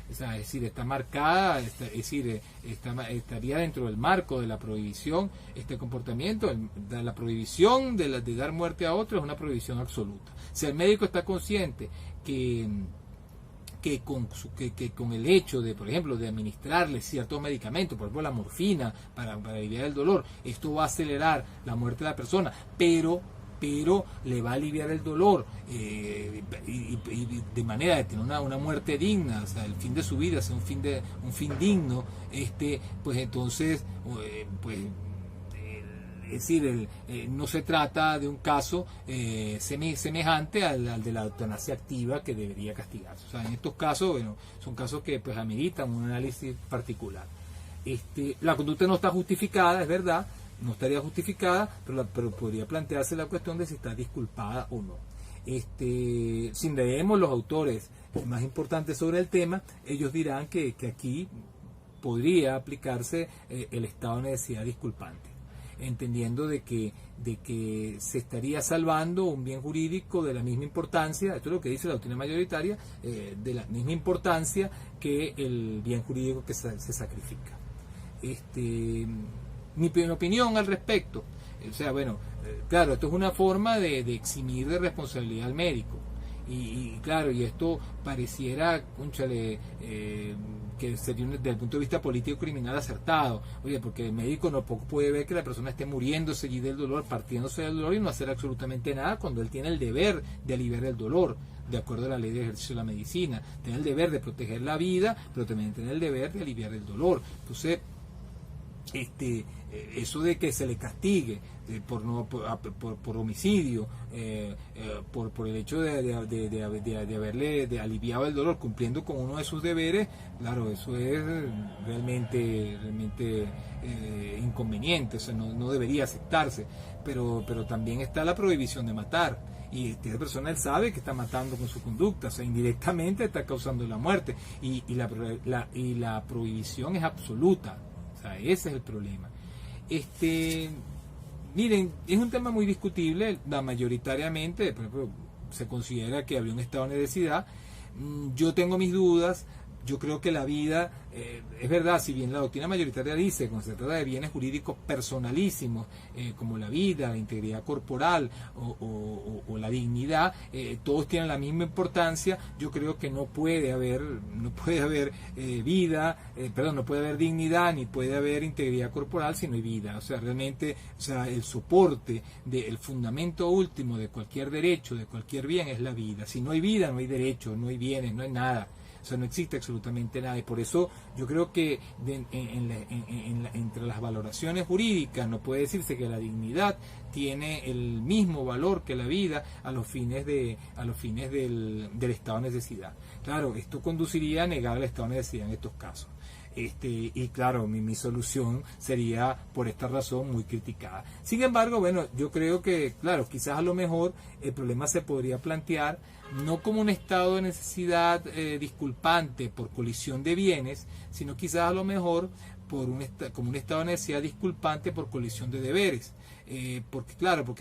es decir, está marcada, estaría dentro del marco de la prohibición este comportamiento. La prohibición de dar muerte a otro es una prohibición absoluta. Si el médico está consciente que con el hecho de, por ejemplo, de administrarle ciertos medicamentos, por ejemplo la morfina para aliviar el dolor, esto va a acelerar la muerte de la persona, pero le va a aliviar el dolor y de manera de tener una muerte digna, o sea, el fin de su vida sea un fin digno, pues entonces es decir, no se trata de un caso semejante al de la eutanasia activa que debería castigarse. O sea, en estos casos, bueno, son casos que pues ameritan un análisis particular. La conducta no está justificada, es verdad, no estaría justificada, pero podría plantearse la cuestión de si está disculpada o no. Si leemos los autores más importantes sobre el tema, ellos dirán que aquí podría aplicarse el estado de necesidad disculpante, entendiendo de que se estaría salvando un bien jurídico de la misma importancia, esto es lo que dice la doctrina mayoritaria, de la misma importancia que el bien jurídico que se sacrifica. Mi opinión al respecto, o sea, bueno, claro, esto es una forma de eximir de responsabilidad al médico. Y claro, y esto pareciera, cónchale, que sería desde el punto de vista político criminal acertado. Oye, porque el médico no puede ver que la persona esté muriéndose allí del dolor, partiéndose del dolor y no hacer absolutamente nada cuando él tiene el deber de aliviar el dolor, de acuerdo a la ley de ejercicio de la medicina. Tiene el deber de proteger la vida, pero también tiene el deber de aliviar el dolor. Entonces, eso de que se le castigue por homicidio, por el hecho de haberle aliviado el dolor cumpliendo con uno de sus deberes, claro, eso es realmente inconveniente, o sea, no debería aceptarse, pero también está la prohibición de matar. Y esta persona, él sabe que está matando con su conducta, o sea, indirectamente está causando la muerte, y la prohibición es absoluta. O sea, ese es el problema. Miren, es un tema muy discutible. Mayoritariamente, por ejemplo, se considera que había un estado de necesidad. Yo tengo mis dudas. Yo creo que la vida, es verdad, si bien la doctrina mayoritaria dice, cuando se trata de bienes jurídicos personalísimos, como la vida, la integridad corporal o la dignidad, todos tienen la misma importancia. Yo creo que no puede haber no puede haber dignidad ni puede haber integridad corporal si no hay vida. O sea, realmente, o sea, el soporte, el fundamento último de cualquier derecho, de cualquier bien, es la vida. Si no hay vida, no hay derecho, no hay bienes, no hay nada. O sea, no existe absolutamente nada, y por eso yo creo que entre las valoraciones jurídicas no puede decirse que la dignidad tiene el mismo valor que la vida a los fines del estado de necesidad. Claro, esto conduciría a negar el estado de necesidad en estos casos. Y claro, mi solución sería por esta razón muy criticada. Sin embargo, bueno, yo creo que, claro, quizás a lo mejor el problema se podría plantear no como un estado de necesidad disculpante por colisión de bienes, sino quizás a lo mejor como un estado de necesidad disculpante por colisión de deberes. Porque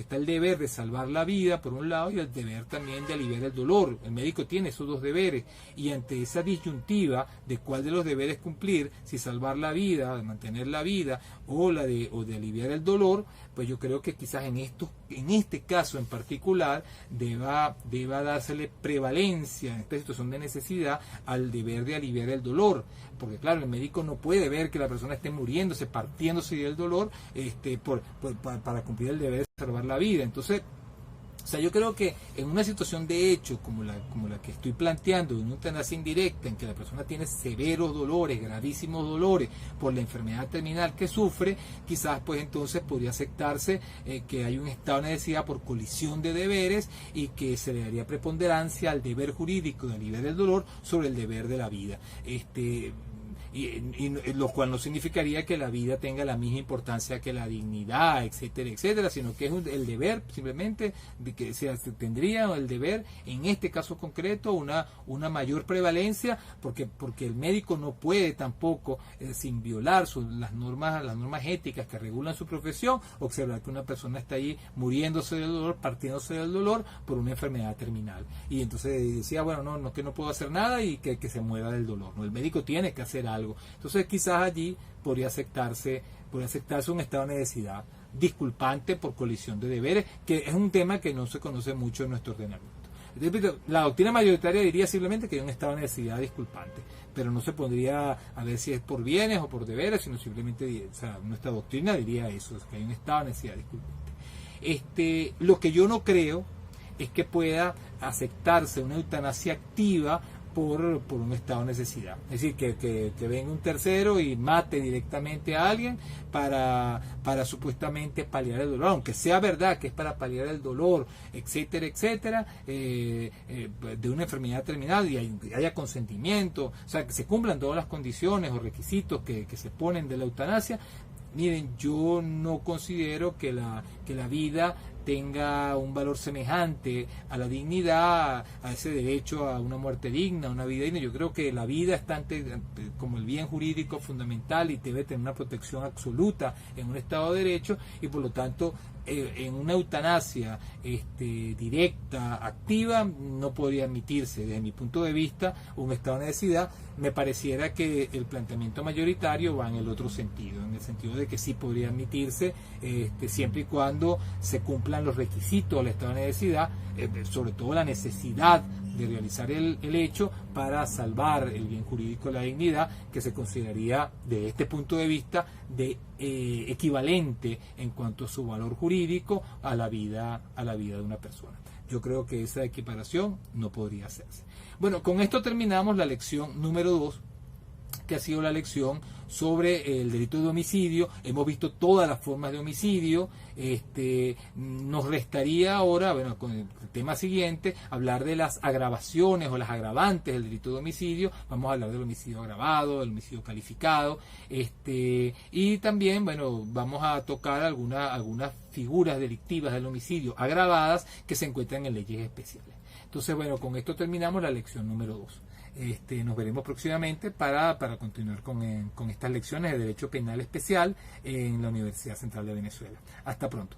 está el deber de salvar la vida por un lado y el deber también de aliviar el dolor. El médico tiene esos dos deberes, y ante esa disyuntiva de cuál de los deberes cumplir, si salvar la vida, de mantener la vida o de aliviar el dolor, pues yo creo que quizás en este caso en particular deba dársele prevalencia en esta situación de necesidad al deber de aliviar el dolor, porque claro, el médico no puede ver que la persona esté muriéndose, partiéndose del dolor para cumplir el deber de salvar la vida. Entonces, o sea, yo creo que en una situación de hecho como la que estoy planteando, de una eutanasia indirecta, en que la persona tiene severos dolores, gravísimos dolores por la enfermedad terminal que sufre, quizás pues entonces podría aceptarse que hay un estado de necesidad por colisión de deberes y que se le daría preponderancia al deber jurídico de aliviar el dolor sobre el deber de la vida. Y lo cual no significaría que la vida tenga la misma importancia que la dignidad, etcétera, etcétera, sino que es el deber simplemente de que se tendría el deber en este caso concreto una mayor prevalencia, porque el médico no puede tampoco sin violar las normas éticas que regulan su profesión, observar que una persona está ahí muriéndose del dolor, partiéndose del dolor por una enfermedad terminal, y entonces decía, bueno, no que no puedo hacer nada y que se muera del dolor. No, el médico tiene que hacer algo. Entonces quizás allí podría aceptarse un estado de necesidad disculpante por colisión de deberes, que es un tema que no se conoce mucho en nuestro ordenamiento. Entonces, la doctrina mayoritaria diría simplemente que hay un estado de necesidad disculpante, pero no se pondría a ver si es por bienes o por deberes, sino simplemente, o sea, nuestra doctrina diría eso, que hay un estado de necesidad disculpante. Lo que yo no creo es que pueda aceptarse una eutanasia activa por un estado de necesidad. Es decir, que venga un tercero y mate directamente a alguien para supuestamente paliar el dolor, aunque sea verdad que es para paliar el dolor, etcétera, etcétera, de una enfermedad terminal y haya consentimiento, o sea, que se cumplan todas las condiciones o requisitos que se ponen de la eutanasia. Miren, yo no considero que la vida tenga un valor semejante a la dignidad, a ese derecho a una muerte digna, a una vida digna. Yo creo que la vida está como el bien jurídico fundamental y debe tener una protección absoluta en un Estado de Derecho, y por lo tanto en una eutanasia directa, activa, no podría admitirse. Desde mi punto de vista, un estado de necesidad. Me pareciera que el planteamiento mayoritario va en el otro sentido, en el sentido de que sí podría admitirse siempre y cuando se cumplan los requisitos del estado de necesidad, sobre todo la necesidad de realizar el hecho para salvar el bien jurídico de la dignidad, que se consideraría de este punto de vista equivalente en cuanto a su valor jurídico a la vida de una persona. Yo creo que esa equiparación no podría hacerse. Bueno, con esto terminamos la lección número 2, que ha sido la lección sobre el delito de homicidio. Hemos visto todas las formas de homicidio. Nos restaría ahora, bueno, con el tema siguiente, hablar de las agravaciones o las agravantes del delito de homicidio. Vamos a hablar del homicidio agravado, del homicidio calificado, y también, bueno, vamos a tocar algunas figuras delictivas del homicidio agravadas que se encuentran en leyes especiales. Entonces, bueno, con esto terminamos la lección número 2. Nos veremos próximamente para continuar con estas lecciones de Derecho Penal Especial en la Universidad Central de Venezuela. Hasta pronto.